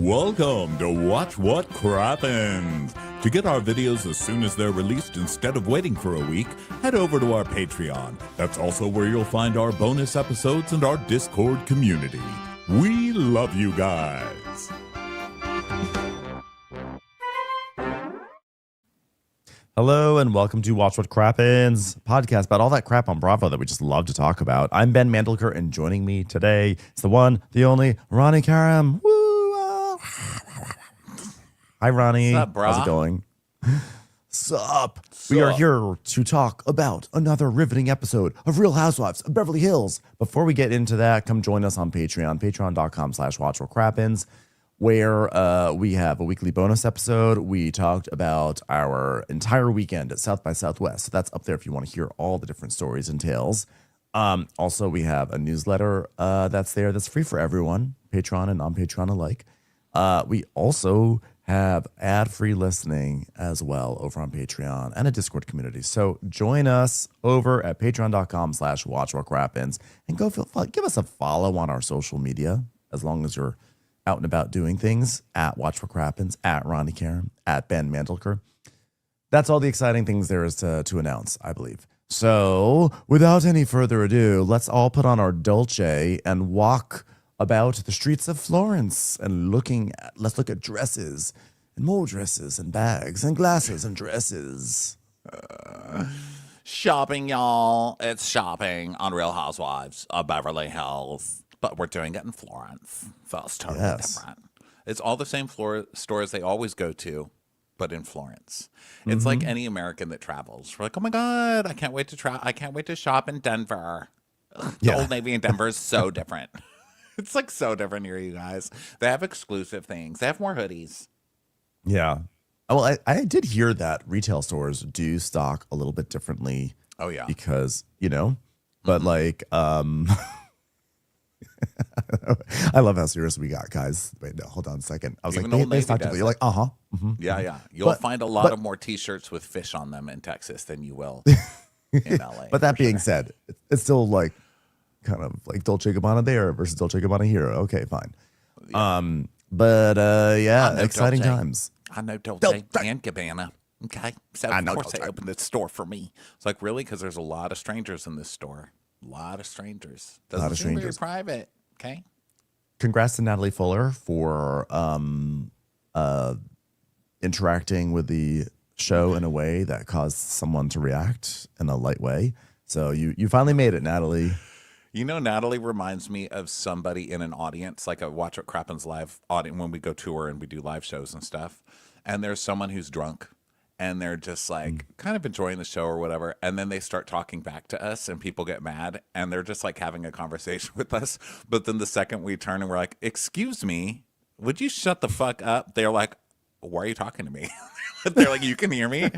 Welcome to Watch What Crappens. To get our videos as soon as they're released instead of waiting for a week, head over to our Patreon. That's also where you'll find our bonus episodes and our Discord community. We love you guys. Hello and welcome to Watch What Crappens, podcast about all that crap on Bravo that we just love to talk about. I'm Ben Mandelker, and joining me today is the one, the only, Ronnie Karam. Woo! Hi, Ronnie. What's up, brah? How's it going? Sup? We are here to talk about another riveting episode of Real Housewives of Beverly Hills. Before we get into that, come join us on Patreon, patreon.com/watchwhatcrappens, where we have a weekly bonus episode. We talked about our entire weekend at South by Southwest. So that's up there if you want to hear all the different stories and tales. Also, we have a newsletter that's there that's free for everyone, Patreon and non-Patreon alike. We also have ad-free listening as well over on Patreon and a Discord community. So join us over at patreon.com/watchwhatcrappens and give us a follow on our social media as long as you're out and about doing things at Watch What Crappens, at Ronnie Karam, at Ben Mandelker. That's all the exciting things there is to announce, I believe. So without any further ado, let's all put on our Dolce and walk about the streets of Florence and let's look at dresses and more dresses and bags and glasses and dresses. Shopping, y'all. It's shopping on Real Housewives of Beverly Hills, but we're doing it in Florence, so it's totally different. It's all the same stores they always go to, but in Florence. It's like any American that travels. We're like, oh my God, I can't wait to shop in Denver. The Old Navy in Denver is so different. It's like so different here, you guys. They have exclusive things. They have more hoodies. Yeah. Well, I did hear that retail stores do stock a little bit differently. Oh, yeah. Because, but like, I love how serious we got, guys. Wait, no, hold on a second. I was Even like, Old they Navy stocked does it. You're like, Yeah. You'll find a lot of more T-shirts with fish on them in Texas than you will in LA. But that being said, it's still like kind of like Dolce & Gabbana there versus Dolce & Gabbana here. Okay, fine. Yeah. Exciting Dolce. times. I know Dolce and Gabbana. Okay. So of course they opened this store for me. It's like, really? Because there's a lot of strangers in this store. A lot of strangers. Doesn't seem very private. Okay. Congrats to Natalie Fuller for interacting with the show in a way that caused someone to react in a light way. So you finally made it, Natalie. Natalie reminds me of somebody in an audience, like a Watch What Crappens live audience when we go tour and we do live shows and stuff. And there's someone who's drunk and they're just like kind of enjoying the show or whatever. And then they start talking back to us and people get mad and they're just like having a conversation with us. But then the second we turn and we're like, excuse me, would you shut the fuck up? They're like, why are you talking to me? They're like, you can hear me?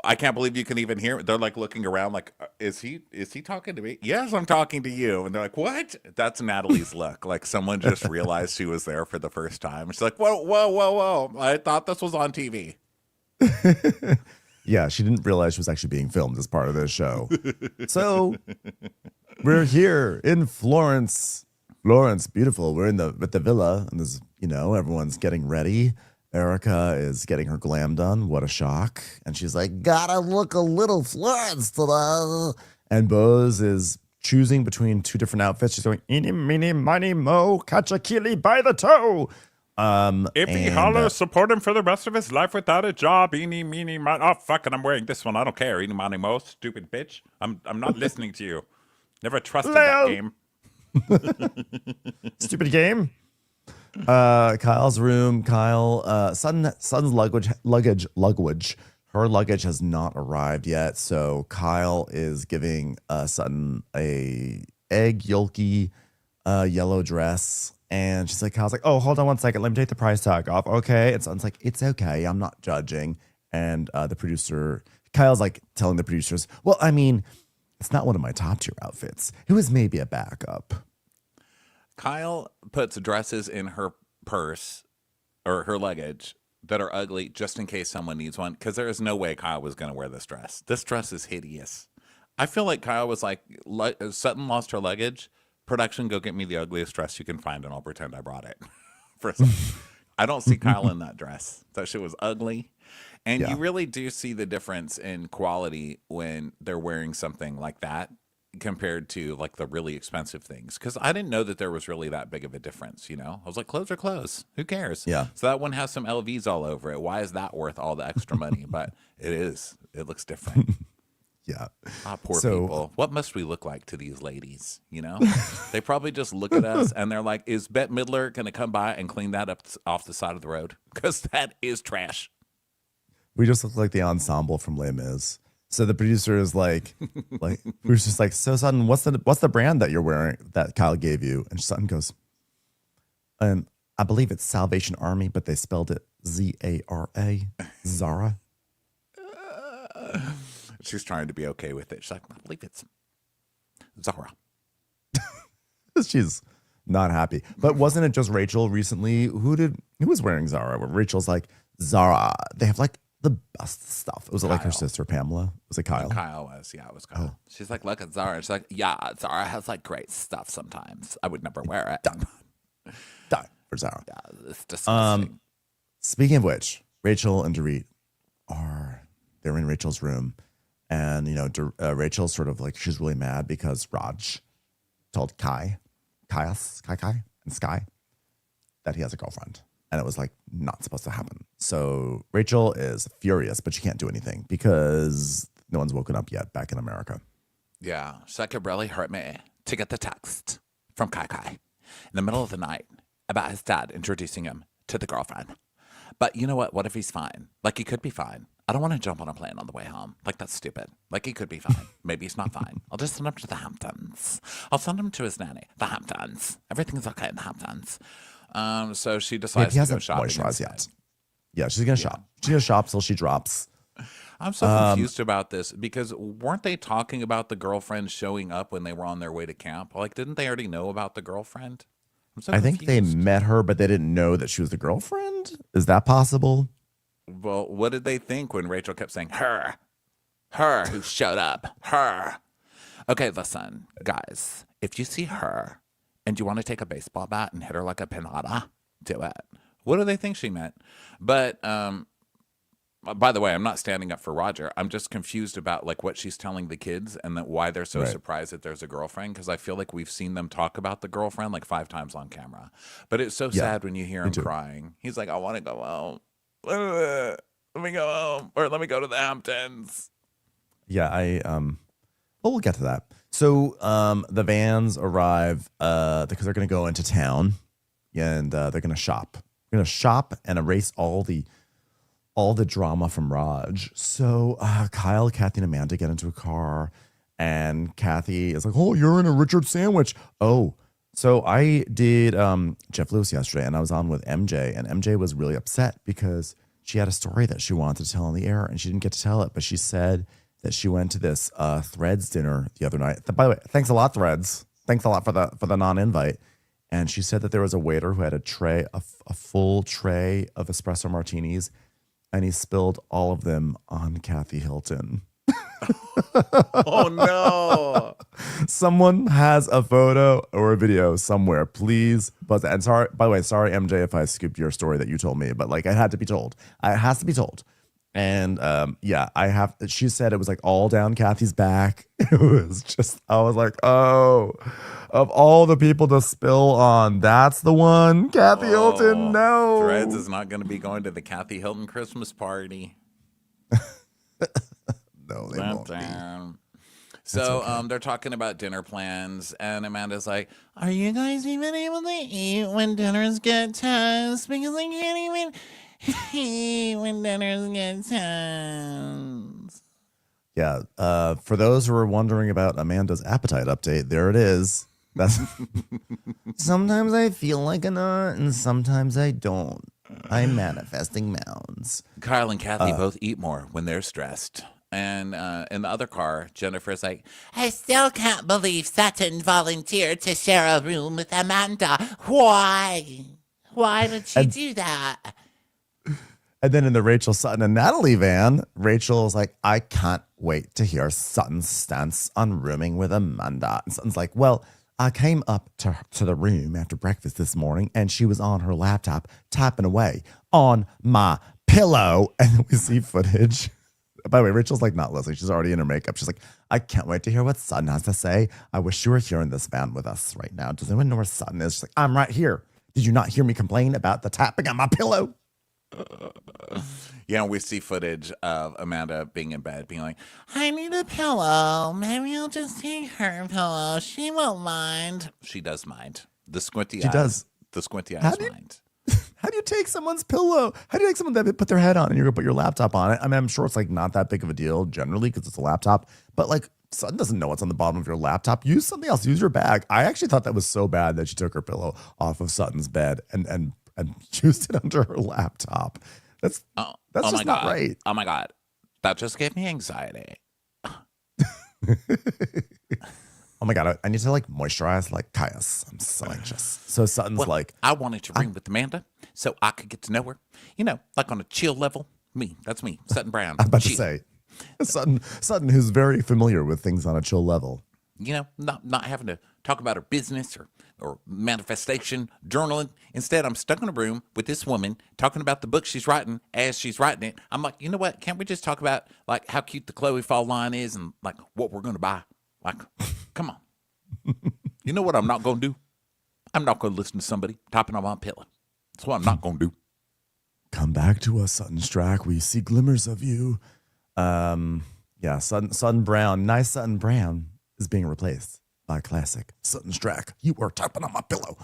I can't believe you can even hear. They're like looking around like, is he talking to me? Yes, I'm talking to you. And they're like, what? That's Natalie's look. Like someone just realized she was there for the first time. She's like, whoa. I thought this was on TV. Yeah, she didn't realize she was actually being filmed as part of this show. So we're here in Florence. Florence, beautiful. We're at the villa and there's, everyone's getting ready. Erica is getting her glam done. What a shock. And she's like, gotta look a little Florence today. And Bose is choosing between two different outfits. She's going, eeny, meeny, miny, mo, catch a killie by the toe. If he hollers, support him for the rest of his life without a job. Eeny, meeny, miny. Oh, fuck it, I'm wearing this one. I don't care. Eeny, miny, mo, stupid bitch. I'm not listening to you. Never trusted that game. Stupid game. Kyle's room. Sutton's luggage. Her luggage has not arrived yet, so Kyle is giving Sutton a egg yolky yellow dress, and she's like, Kyle's like, oh, hold on one second, let me take the price tag off, okay? And Sutton's like, it's okay, I'm not judging. And the producer, Kyle's like telling the producers, well, I mean, it's not one of my top tier outfits. It was maybe a backup. Kyle puts dresses in her purse or her luggage that are ugly just in case someone needs one, because there is no way Kyle was going to wear this dress. This dress is hideous. I feel like Kyle was like, Sutton lost her luggage. Production, go get me the ugliest dress you can find and I'll pretend I brought it I don't see Kyle in that dress. That shit was ugly. And you really do see the difference in quality when they're wearing something like that compared to like the really expensive things. Because I didn't know that there was really that big of a difference, you know? I was like, clothes are clothes. Who cares? Yeah. So that one has some LVs all over it. Why is that worth all the extra money? But it is. It looks different. Yeah. Ah, poor people. What must we look like to these ladies? You know, they probably just look at us and they're like, "Is Bette Midler going to come by and clean that up off the side of the road? Because that is trash." We just look like the ensemble from Les Mis. So the producer is like we're just like, so Sutton, what's the brand that you're wearing that Kyle gave you? And Sutton goes, I believe it's Salvation Army, but they spelled it Zara, Zara. She's trying to be okay with it. She's like, I believe it's Zara. She's not happy. But wasn't it just Rachel recently? Who was wearing Zara? Where Rachel's like, Zara, they have like the best stuff. Was it like her sister Pamela? Was it Kyle? Kyle was, yeah, it was Kyle. Oh. She's like, look at Zara. She's like, yeah, Zara has like great stuff sometimes. I would never wear it. Done for Zara. Yeah, it's disgusting. Speaking of which, Rachel and Dorit they're in Rachel's room. And, you know, Rachel's sort of like, she's really mad because Raj told Kai, and Sky that he has a girlfriend. And it was like not supposed to happen. So Rachel is furious, but she can't do anything because no one's woken up yet back in America. Yeah. She's like, it really hurt me to get the text from Kai in the middle of the night about his dad introducing him to the girlfriend. But you know what? What if he's fine? Like, he could be fine. I don't want to jump on a plane on the way home. Like, that's stupid. Like, he could be fine. Maybe he's not fine. I'll just send him to the Hamptons. I'll send him to his nanny. The Hamptons. Everything's okay in the Hamptons. So she decides to go shopping yet. Yeah, she's going to shop. She's going to shop till she drops. I'm so confused about this because weren't they talking about the girlfriend showing up when they were on their way to camp? Like, didn't they already know about the girlfriend? I think they met her, but they didn't know that she was the girlfriend. Is that possible? Well, what did they think when Rachel kept saying, her who showed up, her? Okay, listen, guys, if you see her and you want to take a baseball bat and hit her like a pinata, do it. What do they think she meant? But, by the way, I'm not standing up for Roger. I'm just confused about like what she's telling the kids and that why they're so surprised that there's a girlfriend. Because I feel like we've seen them talk about the girlfriend like 5 times on camera. But it's so sad when you hear him crying. He's like, I want to go home. Let me go home, or let me go to the Hamptons. Yeah, we'll get to that. So the vans arrive because they're going to go into town and they're going to shop. We're going to shop and erase all the drama from Raj. So Kyle, Kathy, and Amanda get into a car, and Kathy is like, "Oh, you're in a Richard sandwich." Oh, so I did Jeff Lewis yesterday, and I was on with MJ, and MJ was really upset because she had a story that she wanted to tell on the air, and she didn't get to tell it. But she said that she went to this Threads dinner the other night. By the way, thanks a lot, Threads. Thanks a lot for the non-invite. And she said that there was a waiter who had a full tray of espresso martinis, and he spilled all of them on Kathy Hilton. Oh, no. Someone has a photo or a video somewhere, please. But and sorry, by the way, sorry, MJ, if I scooped your story that you told me, but like it had to be told. It has to be told. And she said it was like all down Kathy's back. It was just, I was like, oh, of all the people to spill on, that's the one. Kathy Hilton, no. Threads is not going to be going to the Kathy Hilton Christmas party. No, they won't be. So they're talking about dinner plans, and Amanda's like, are you guys even able to eat when dinners get tense? Because I can't even eat when dinners get tense. Yeah, for those who are wondering about Amanda's appetite update, there it is. That's sometimes I feel like a nut, and sometimes I don't. I'm manifesting mounds. Kyle and Kathy both eat more when they're stressed. And in the other car, Jennifer's like, I still can't believe Sutton volunteered to share a room with Amanda. Why? Why did she do that? And then in the Rachel, Sutton, and Natalie van, Rachel's like, I can't wait to hear Sutton's stance on rooming with Amanda. And Sutton's like, well, I came up to the room after breakfast this morning, and she was on her laptop typing away on my pillow. And then we see footage. By the way, Rachel's like not listening. She's already in her makeup. She's like, I can't wait to hear what Sutton has to say. I wish you were here in this van with us right now. Does anyone know where Sutton is? She's like, I'm right here. Did you not hear me complain about the tapping on my pillow? Yeah, we see footage of Amanda being in bed, being like, I need a pillow. Maybe I'll just take her pillow. She won't mind. She does mind. The squinty eyes. She does. The squinty eyes mind. How do you take someone's pillow? How do you take someone that put their head on and you're going to put your laptop on it? I mean, I'm sure it's like not that big of a deal generally because it's a laptop, but like Sutton doesn't know what's on the bottom of your laptop. Use something else. Use your bag. I actually thought that was so bad that she took her pillow off of Sutton's bed and used it under her laptop. That's just not right. Oh my God. That just gave me anxiety. Oh my God, I need to like moisturize like Caius. I'm so anxious. So Sutton's like, I wanted to room with Amanda so I could get to know her. You know, like on a chill level. That's me, Sutton Brown. I'm about to say, Sutton, who's very familiar with things on a chill level. You know, not having to talk about her business or manifestation, journaling. Instead, I'm stuck in a room with this woman talking about the book she's writing as she's writing it. I'm like, you know what? Can't we just talk about like how cute the Chloe fall line is and like what we're going to buy? Like, come on. You know what I'm not going to do? I'm not going to listen to somebody typing on my pillow. That's what I'm not going to do. Come back to us, Sutton Strack. We see glimmers of you. Yeah, Sutton Brown. Nice Sutton Brown is being replaced by classic Sutton Strack. You are typing on my pillow.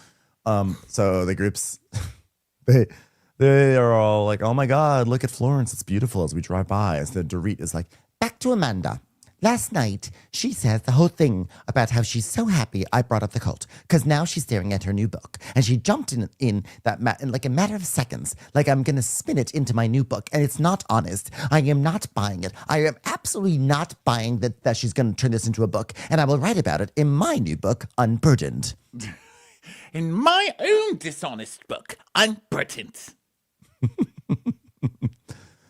So the groups, they are all like, oh my God, look at Florence. It's beautiful as we drive by. As the Dorit is like, back to Amanda. Last night, she says the whole thing about how she's so happy I brought up the cult because now she's staring at her new book. And she jumped in like a matter of seconds, like I'm going to spin it into my new book. And it's not honest. I am not buying it. I am absolutely not buying that she's going to turn this into a book. And I will write about it in my new book, Unburdened. In my own dishonest book, Unburdened.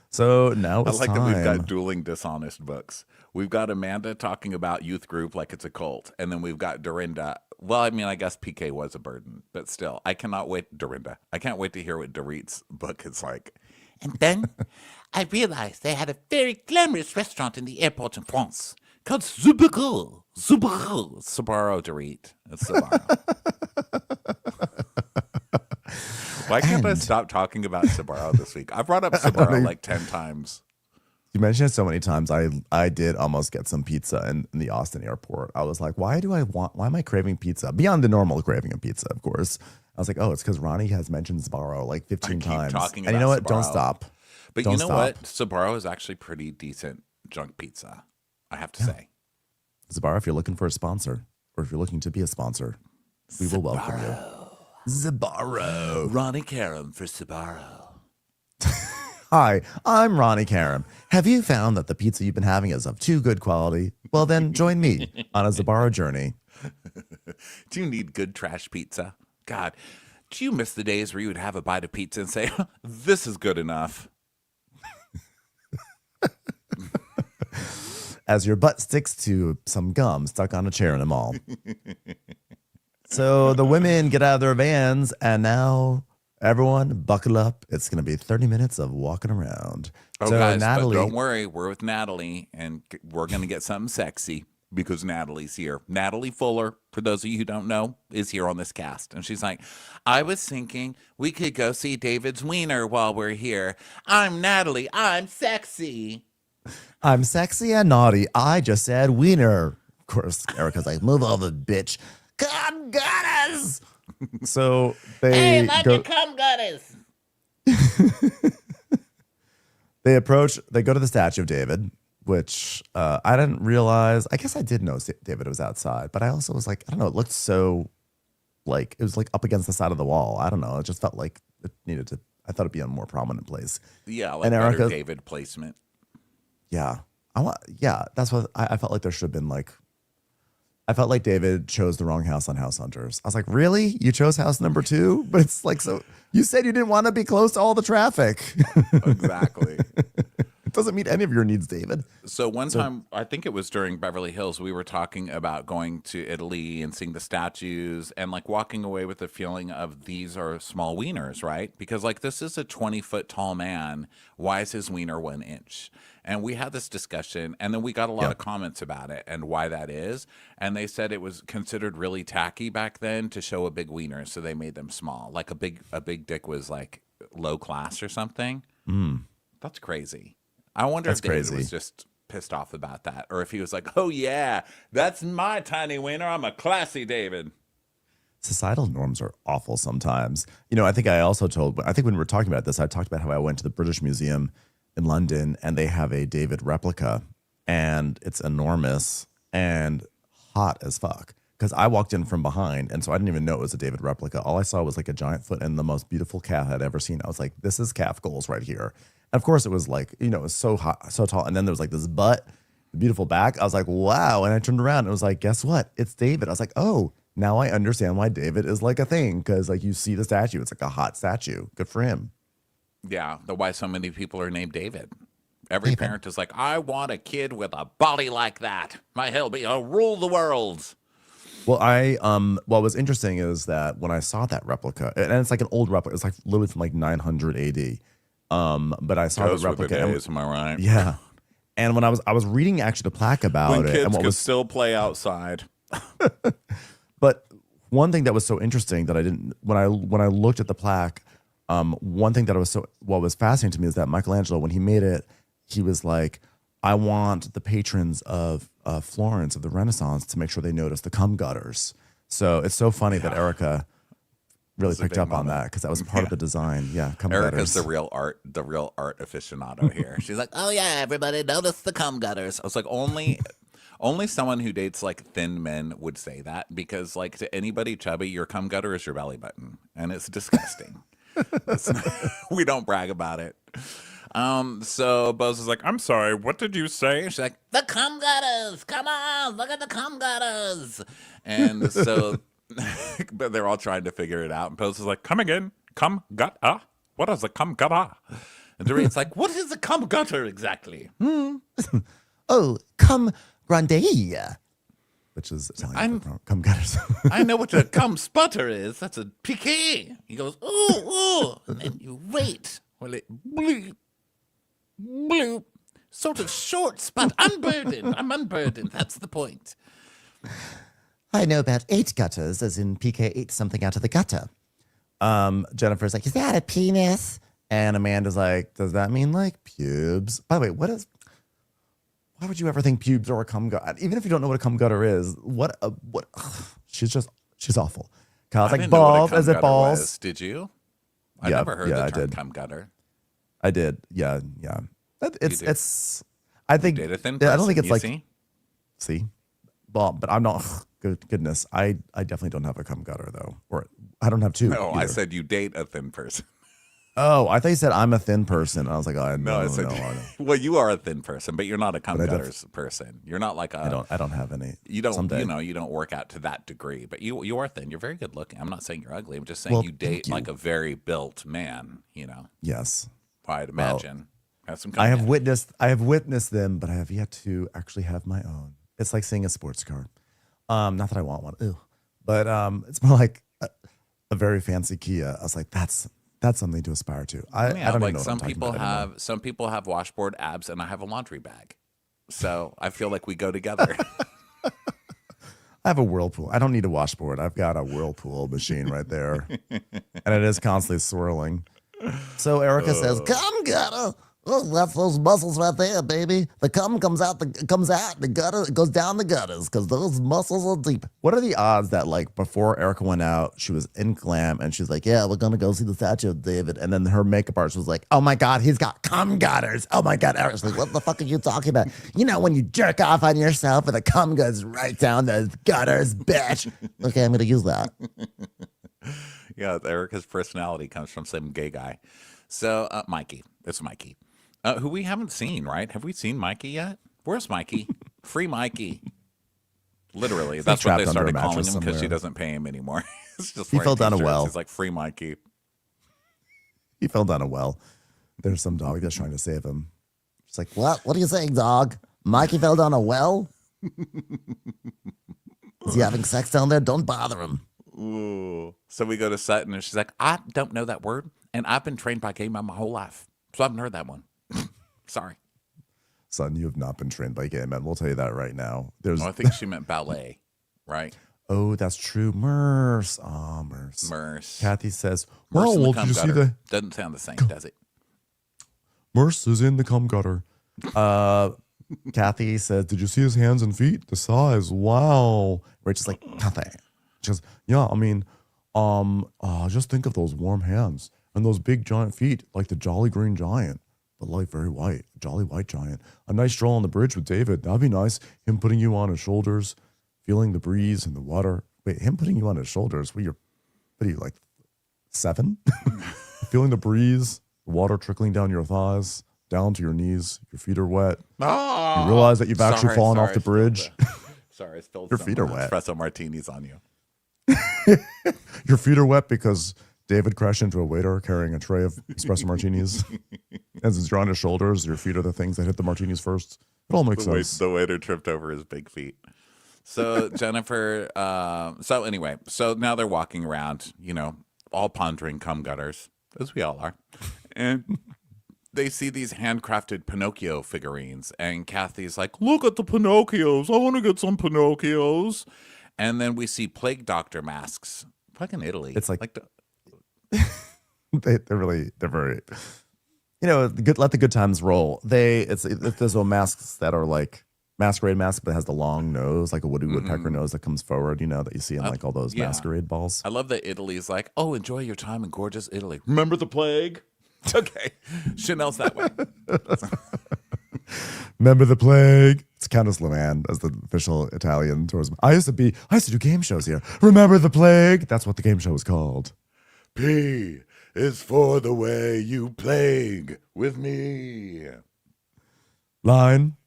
So now it's I like time. that we've got dueling dishonest books. We've got Amanda talking about youth group like it's a cult. And then we've got Dorinda. Well, I mean, I guess PK was a burden, but still, I cannot wait. Dorinda. I can't wait to hear what Dorit's book is like. And then I realized they had a very glamorous restaurant in the airport in France called Zubago. Zubago. Sabaro, Dorit. It's Sabaro. Why can't I stop talking about Sabaro this week? I brought up Sabaro like 10 times. You mentioned it so many times. I did almost get some pizza in the Austin airport. I was like, why am I craving pizza? Beyond the normal craving of pizza, of course. I was like, oh, it's because Ronnie has mentioned Sbarro like 15 times. Talking and you know what? Sbarro. Don't stop. But Don't you know stop. what? Sbarro is actually pretty decent junk pizza, I have to say. Sbarro, if you're looking for a sponsor, or if you're looking to be a sponsor, we will welcome you. Sbarro. Ronnie Karam for Sbarro. Hi, I'm Ronnie Karam. Have you found that the pizza you've been having is of too good quality? Well, then join me on a Sbarro journey. Do you need good trash pizza? God, do you miss the days where you would have a bite of pizza and say, this is good enough? As your butt sticks to some gum stuck on a chair in a mall. So the women get out of their vans, and now everyone buckle up. It's going to be 30 minutes of walking around. Oh, so guys, Natalie, but don't worry. We're with Natalie, and we're going to get something sexy because Natalie's here. Natalie Fuller, for those of you who don't know, is here on this cast. And she's like, I was thinking we could go see David's wiener while we're here. I'm Natalie. I'm sexy. I'm sexy and naughty. I just said wiener. Of course, Erica's like, move over, bitch. God got us. So they Hey, like go. a cum goddess. They go to the statue of David, which I didn't realize. I guess I did know David was outside, but I also was like, I don't know. It looked so like it was like up against the side of the wall. I don't know. It just felt like it needed to. I thought it'd be a more prominent place. Yeah, like And better Erica- David placement. Yeah, that's what I felt like there should have been like. I felt like David chose the wrong house on House Hunters. I was like, really? You chose house number 2? But it's like, so you said you didn't want to be close to all the traffic. Exactly. It doesn't meet any of your needs, David. So one time, I think it was during Beverly Hills, we were talking about going to Italy and seeing the statues and like walking away with the feeling of these are small wieners, right? Because like this is a 20-foot tall man. Why is his wiener 1 inch? And we had this discussion, and then we got a lot of comments about it and why that is. And they said it was considered really tacky back then to show a big wiener, so they made them small. Like a big dick was like low class or something. That's crazy. I wonder if David was just pissed off about that, or if he was like, "Oh yeah, that's my tiny wiener. I'm a classy David." Societal norms are awful sometimes. You know, I think when we were talking about this, I talked about how I went to the British Museum in London, and they have a David replica, and it's enormous and hot as fuck. Because I walked in from behind, and so I didn't even know it was a David replica. All I saw was like a giant foot and the most beautiful calf I'd ever seen. I was like, this is calf goals right here. And of course, it was like, you know, it was so hot, so tall. And then there was like this butt, the beautiful back. I was like, wow. And I turned around and it was like, guess what? It's David. I was like, oh, now I understand why David is like a thing. Because like you see the statue, it's like a hot statue. Good for him. Yeah, the why so many people are named David. Every parent is like, I want a kid with a body like that. He'll rule the world. Well, what was interesting is that when I saw that replica, and it's like an old replica, it's like literally from like 900 AD. But I saw the replica. Am I right? Yeah. And when I was reading actually the plaque about when it, kids and what could was still play outside. But one thing that was so interesting that I didn't when I looked at the plaque, one thing that what was fascinating to me is that Michelangelo, when he made it, he was like, I want the patrons of Florence, of the Renaissance, to make sure they notice the cum gutters. So it's so funny that Erica really picked up on that because that was part of the design. Yeah, cum Erica's gutters. the real art aficionado here. She's like, oh yeah, everybody notice the cum gutters. I was like, only someone who dates like thin men would say that, because like to anybody chubby, your cum gutter is your belly button, and it's disgusting. We don't brag about it. So Bose is like, I'm sorry, what did you say? She's like, the cum gutters, come on, look at the cum gutters. And so, but they're all trying to figure it out. And Bose is like, come again, cum gutter? What is a cum gutter? And Dorinda's like, what is a cum gutter exactly? Oh, cum grande, which is Italian for cum gutters. I know what a cum sputter is. That's a piqué. He goes, ooh, and then you wait. Well, it bleep, bloop, sort of short spot, unburdened. I'm unburdened. That's the point. I know about 8 gutters, as in PK ate something out of the gutter. Jennifer's like, is that a penis? And Amanda's like, does that mean like pubes? By the way, why would you ever think pubes are a cum gutter? Even if you don't know what a cum gutter is, she's awful. Kyle's like, balls, is it balls? Was. Did you? I never heard the term cum gutter. I did. Yeah. It's. I think. You date a thin person, I don't think it's like. See. Well, but I'm not. Goodness, I definitely don't have a cum gutter though, or I don't have two. No, either. I said you date a thin person. Oh, I thought you said I'm a thin person. I was like, oh, no, I said, no. Well, you are a thin person, but you're not a cum gutters person. You're not like a. I don't have any. You don't. Someday. You don't work out to that degree, but you are thin. You're very good looking. I'm not saying you're ugly. I'm just saying you date like a very built man. You know. Yes. I'd imagine. Have some. I have witnessed them, but I have yet to actually have my own. It's like seeing a sports car. Not that I want one. Ew. But it's more like a very fancy Kia. I was like, that's something to aspire to. I don't even know what I'm talking about. Some people have washboard abs, and I have a laundry bag. So I feel like we go together. I have a Whirlpool. I don't need a washboard. I've got a Whirlpool machine right there, and it is constantly swirling. So Erica says, "Cum gutter." Oh, that's those muscles right there, baby. The cum comes out the gutter. It goes down the gutters because those muscles are deep. What are the odds that like before Erica went out, she was in glam and she's like, yeah, we're gonna go see the statue of David, and then her makeup artist was like, oh my god, he's got cum gutters. Oh my god, Erica's like, what the fuck are you talking about? You know when you jerk off on yourself and the cum goes right down those gutters, bitch. Okay, I'm gonna use that. Yeah, Erica's personality comes from some gay guy. So Mikey, it's Mikey. Who we haven't seen, right? Have we seen Mikey yet? Where's Mikey? Free Mikey. Literally, that's what they started calling him because she doesn't pay him anymore. It's just he fell down a well. He's like, free Mikey. He fell down a well. There's some dog that's trying to save him. She's like, what? What are you saying, dog? Mikey fell down a well? Is he having sex down there? Don't bother him. Ooh. So we go to Sutton, and she's like, I don't know that word, and I've been trained by gay men my whole life, so I haven't heard that one. Sorry. Son, you have not been trained by gay men. We'll tell you that right now. There's. I think she meant ballet, right? Oh, that's true. Merce. Oh, Merce. Merce. Kathy says, Merce well, in the did cum you see gutter. the... Doesn't sound the same, does it? Merce is in the cum gutter. Kathy says, did you see his hands and feet? The size. Wow. Rachel's like, nothing. She goes, yeah, I mean, just think of those warm hands and those big giant feet like the Jolly Green Giant, but like very white, Jolly White Giant. A nice stroll on the bridge with David. That'd be nice. Him putting you on his shoulders, feeling the breeze and the water. Wait, him putting you on his shoulders? What are you, like 7? Feeling the breeze, the water trickling down your thighs, down to your knees. Your feet are wet. Oh, You realize that you've actually fallen off the bridge. Sorry, I spilled Your some feet are wet. espresso martinis on you. Your feet are wet because David crashed into a waiter carrying a tray of espresso martinis. And since you're on his shoulders, your feet are the things that hit the martinis first. It all makes sense. The waiter tripped over his big feet. So Jennifer, so now they're walking around, all pondering cum gutters, as we all are. And they see these handcrafted Pinocchio figurines. And Kathy's like, look at the Pinocchios. I want to get some Pinocchios. And then we see plague doctor masks. Fucking Italy. It's like they're very, let the good times roll. It's those little masks that are like masquerade mask, but it has the long nose, like a Woody Woodpecker nose that comes forward, that you see in like all those masquerade balls. I love that Italy's like, oh, enjoy your time in gorgeous Italy. Remember the plague? Okay. Chanel's that way. Remember the plague? It's Countess Luann as the official Italian tourism. I used to do game shows here. Remember the plague? That's what the game show was called. P is for the way you plague with me. Line.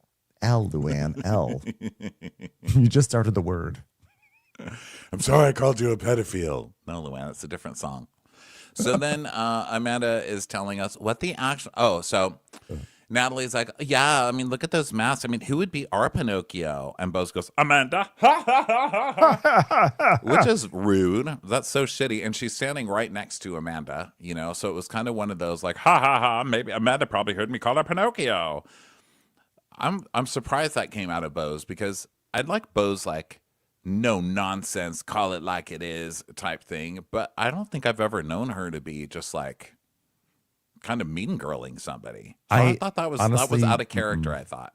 L, Luann. L. You just started the word. I'm sorry I called you a pedophile. No, Luann, it's a different song. So then Amanda is telling us what the action. Oh, so Natalie's like, yeah, I mean, look at those masks. I mean, who would be our Pinocchio? And Bose goes, Amanda. Which is rude. That's so shitty. And she's standing right next to Amanda, so it was kind of one of those like, ha ha ha, maybe Amanda probably heard me call her Pinocchio. I'm surprised that came out of Bose because I'd like Bose like, no nonsense, call it like it is type thing. But I don't think I've ever known her to be just like kind of mean girling somebody. So I thought that was out of character. I thought.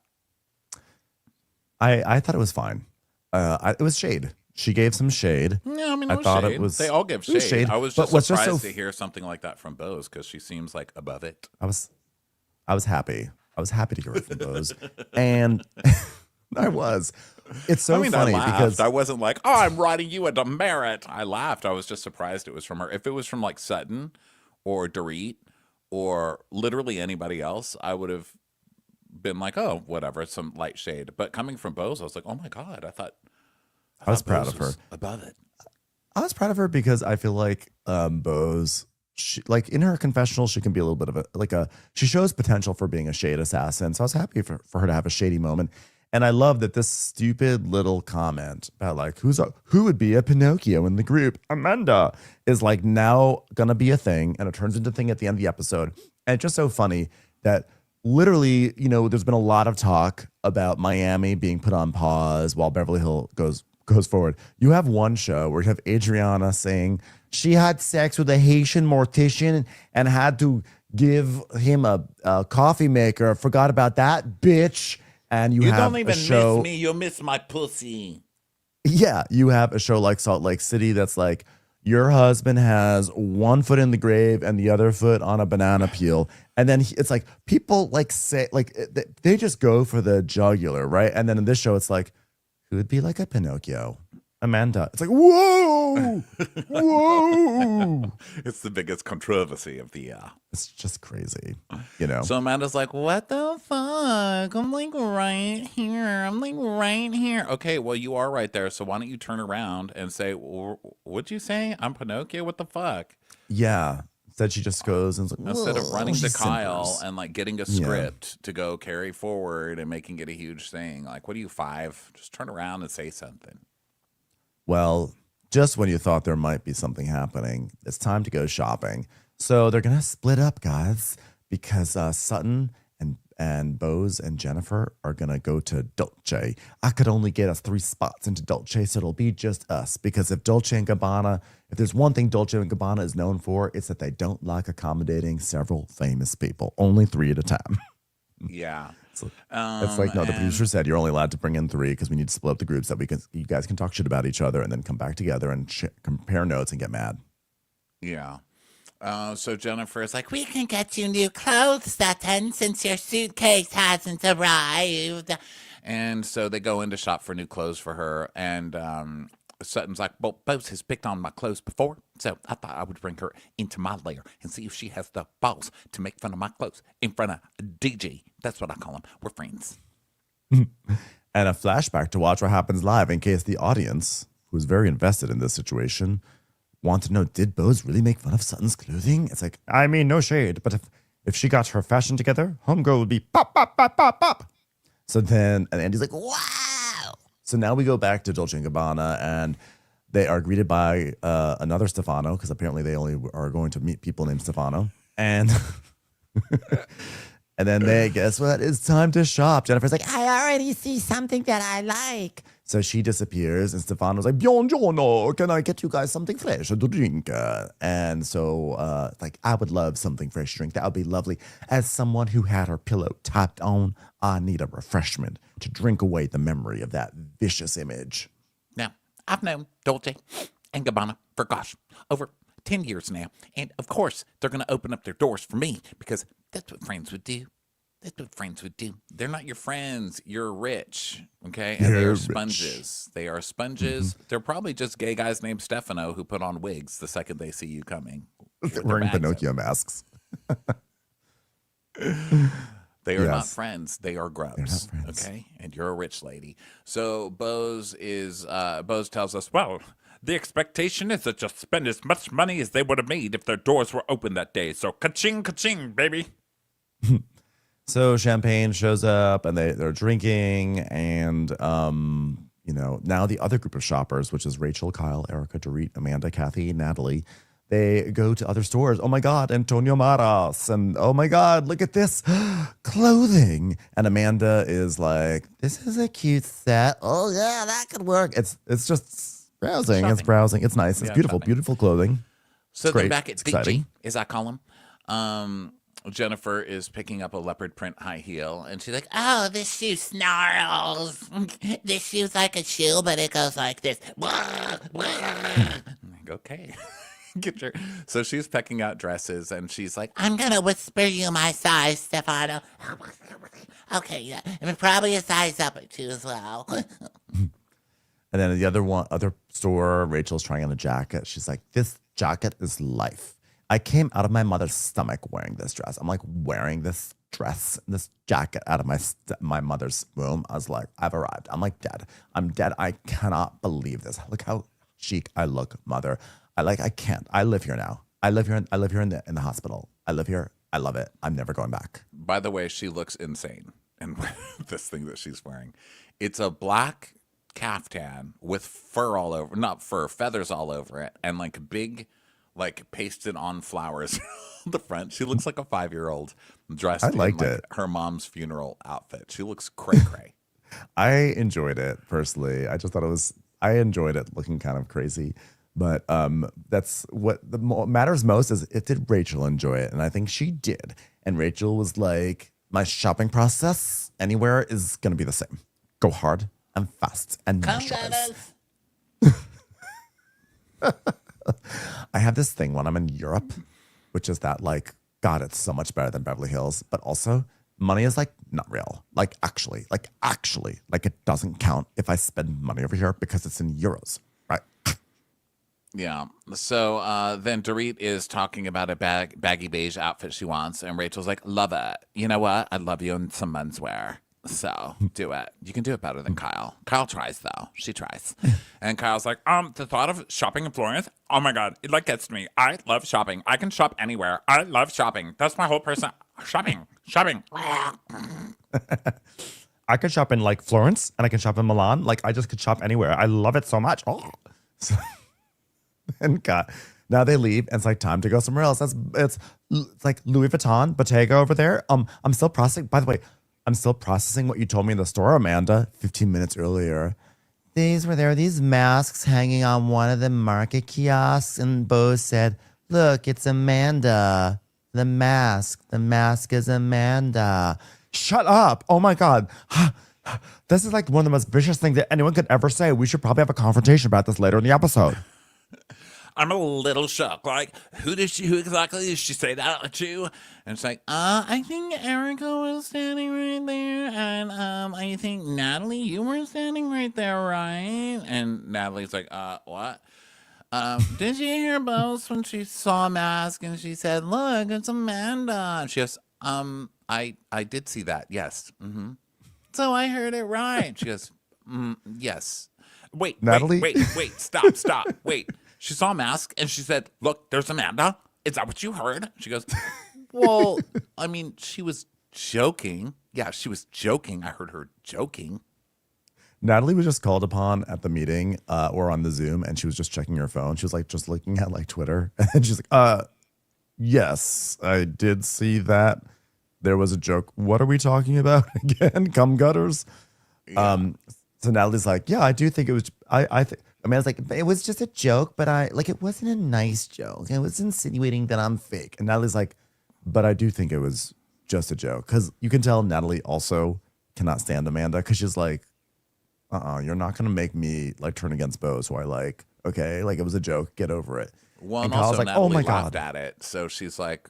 I thought it was fine. It was shade. She gave some shade. Yeah, I mean, it was. They all give shade. I was just surprised to hear something like that from Bose because she seems like above it. I was happy. I was happy to hear it from Bose, and I was. It's so funny because I wasn't like, oh, I'm writing you a demerit. I laughed. I was just surprised it was from her. If it was from like Sutton or Dorit or literally anybody else, I would have been like, oh, whatever, some light shade. But coming from Bose, I was like, oh my God, I was proud of her. Above it. I was proud of her because I feel like Bose, like in her confessional, she can be a little bit of she shows potential for being a shade assassin. So I was happy for her to have a shady moment. And I love that this stupid little comment about like who would be a Pinocchio in the group, Amanda, is like now gonna be a thing, and it turns into a thing at the end of the episode. And it's just so funny that literally, there's been a lot of talk about Miami being put on pause while Beverly Hills goes forward. You have one show where you have Adriana saying she had sex with a Haitian mortician and had to give him a coffee maker. Forgot about that, bitch. And you have don't even a show, miss me, you miss my pussy. Yeah, you have a show like Salt Lake City that's like your husband has one foot in the grave and the other foot on a banana peel, and then it's like people like say like they just go for the jugular, right? And then in this show, it's like who would be like a Pinocchio? Amanda. It's like whoa, whoa. It's the biggest controversy of the year. It's just crazy, So Amanda's like, what the fuck? I'm like right here. Okay, well, you are right there. So why don't you turn around and say, what'd you say? I'm Pinocchio? What the fuck? Yeah. Instead, she just goes and is like, Instead of running she to Kyle simpers. and like getting a script to go carry forward and making it a huge thing. Like, what are you, 5? Just turn around and say something. Well, just when you thought there might be something happening, it's time to go shopping. So they're gonna split up, guys, because Sutton and Bose and Jennifer are gonna go to Dolce. I could only get us 3 spots into Dolce, so it'll be just us. Because if Dolce and Gabbana, if there's one thing Dolce and Gabbana is known for, it's that they don't like accommodating several famous people, only 3 at a time. Yeah. It's like, no, the producer said you're only allowed to bring in 3 because we need to split up the groups that you guys can talk shit about each other and then come back together and compare notes and get mad. Yeah. So Jennifer is like, We can get you new clothes, Sutton, since your suitcase hasn't arrived. and so they go in to shop for new clothes for her. And Sutton's like, well, Bose has picked on my clothes before, so I thought I would bring her into my lair and see if she has the balls to make fun of my clothes in front of DJ. That's what I call him. We're friends. And a flashback to watch what happens live in case the audience, who's very invested in this situation, want to know, did Bose really make fun of Sutton's clothing? It's like, I mean, no shade, but if she got her fashion together, homegirl would be pop, pop, pop, pop, pop. So then, and Andy's like, wow. So now we go back to Dolce & Gabbana, and they are greeted by another Stefano, because apparently they only are going to meet people named Stefano. And and then they, guess what? It's time to shop. Jennifer's like, I already see something that I like. So she disappears, and Stefano's like, Buongiorno, can I get you guys something fresh to drink? And so, like, I would love something fresh to drink. That would be lovely. As someone who had her pillow tapped on, I need a refreshment to drink away the memory of that vicious image. Now, I've known Dolce and Gabbana for, gosh, over 10 years now. And, of course, they're going to open up their doors for me because that's what friends would do. That's what friends would do. They're not your friends. You're rich, okay? And they are sponges. They are sponges. They're probably just gay guys named Stefano who put on wigs the second they see you coming. Wearing Pinocchio masks. They are not friends. They are grubs. They're not friends. Okay? And you're a rich lady. So Bose tells us, Well, the expectation is to just spend as much money as they would have made if their doors were open that day. So ka-ching, ka-ching, baby. So champagne shows up, and they're drinking, and now the other group of shoppers, which is Rachel, Kyle, Erica, Dorit, Amanda, Kathy, Natalie, they go to other stores. Oh my God, Antonio Maras, and oh my God, look at this clothing. And Amanda is like, this is a cute set. Oh yeah, that could work. It's just browsing. Shopping. It's browsing. It's nice. It's beautiful, shopping. beautiful clothing. so great. they're back at It's DG, exciting. as I call them. Jennifer is picking up a leopard print high heel, and she's like, Oh, this shoe snarls. This shoe's like a shoe, but it goes like this. okay. Get your. So she's pecking out dresses, and she's like, I'm going to whisper you my size, Stefano. Okay, yeah. And probably a size up or 2 as well. And then the other store, Rachel's trying on a jacket. She's like, this jacket is life. I came out of my mother's stomach wearing this dress. I'm like wearing this dress, this jacket out of my mother's womb. I was like, I've arrived. I'm like dead. I'm dead. I cannot believe this. Look how chic I look, mother. I can't. I live here now. I live here in the hospital. I live here. I love it. I'm never going back. by the way, she looks insane in this thing that she's wearing. It's a black caftan with fur all over, not fur, feathers all over it, and like big, like pasted on flowers on the front. She looks like a 5-year-old dressed in like her mom's funeral outfit. She looks cray cray. I enjoyed it personally. I enjoyed it looking kind of crazy. But that's what matters most is did Rachel enjoy it? And I think she did. And Rachel was like, my shopping process anywhere is going to be the same. Go hard and fast and no choice. I have this thing when I'm in Europe, which is that like, God, it's so much better than Beverly Hills. But also money is like not real. Like actually, it doesn't count if I spend money over here because it's in euros. Right. Yeah. So then Dorit is talking about a baggy beige outfit she wants, and Rachel's like, love it. You know what? I love you in some menswear. So do it. You can do it better than Kyle. Kyle tries though. She tries. And Kyle's like, The thought of shopping in Florence, oh my God, it like gets to me. I love shopping. I can shop anywhere. I love shopping. That's my whole person. Shopping. I could shop in like Florence and I can shop in Milan. Like I just could shop anywhere. I love it so much. Oh, so, and God, now they leave and it's like time to go somewhere else. It's like Louis Vuitton, Bottega over there. I'm still processing. By the way, I'm still processing what you told me in the store, Amanda, 15 minutes earlier. There were these masks hanging on one of the market kiosks, and Bose said, "Look, it's Amanda. The mask is Amanda." Shut up. Oh my God. This is like one of the most vicious things that anyone could ever say. We should probably have a confrontation about this later in the episode. I'm a little shocked. Like, who exactly did she say that to? And it's like, I think Erica was standing right there, and I think Natalie, you were standing right there, right? And Natalie's like, what? Did you hear Bose when she saw a mask and she said, "Look, it's Amanda"? And she goes, I did see that, yes. Mm-hmm. So I heard it right. She goes, yes. Wait, Natalie? wait, stop. Wait. She saw a mask and she said, "Look, there's Amanda. Is that what you heard?" She goes, well, I mean, she was joking. Yeah, she was joking. I heard her joking. Natalie was just called upon at the meeting or on the Zoom, and she was just checking her phone. She was like just looking at like Twitter, and she's like, yes, I did see that. There was a joke. What are we talking about again? Cum gutters. Yeah. So Natalie's like, yeah, I do think it was. I think. I mean, I was like, it was just a joke, but it wasn't a nice joke. It was insinuating that I'm fake. And Natalie's like, but I do think it was just a joke, because you can tell Natalie also cannot stand Amanda, because she's like, you're not gonna make me like turn against Bose, who I like. Okay, like it was a joke. Get over it. Well, and also Kyle's like, Natalie oh my laughed God. at it, so she's like,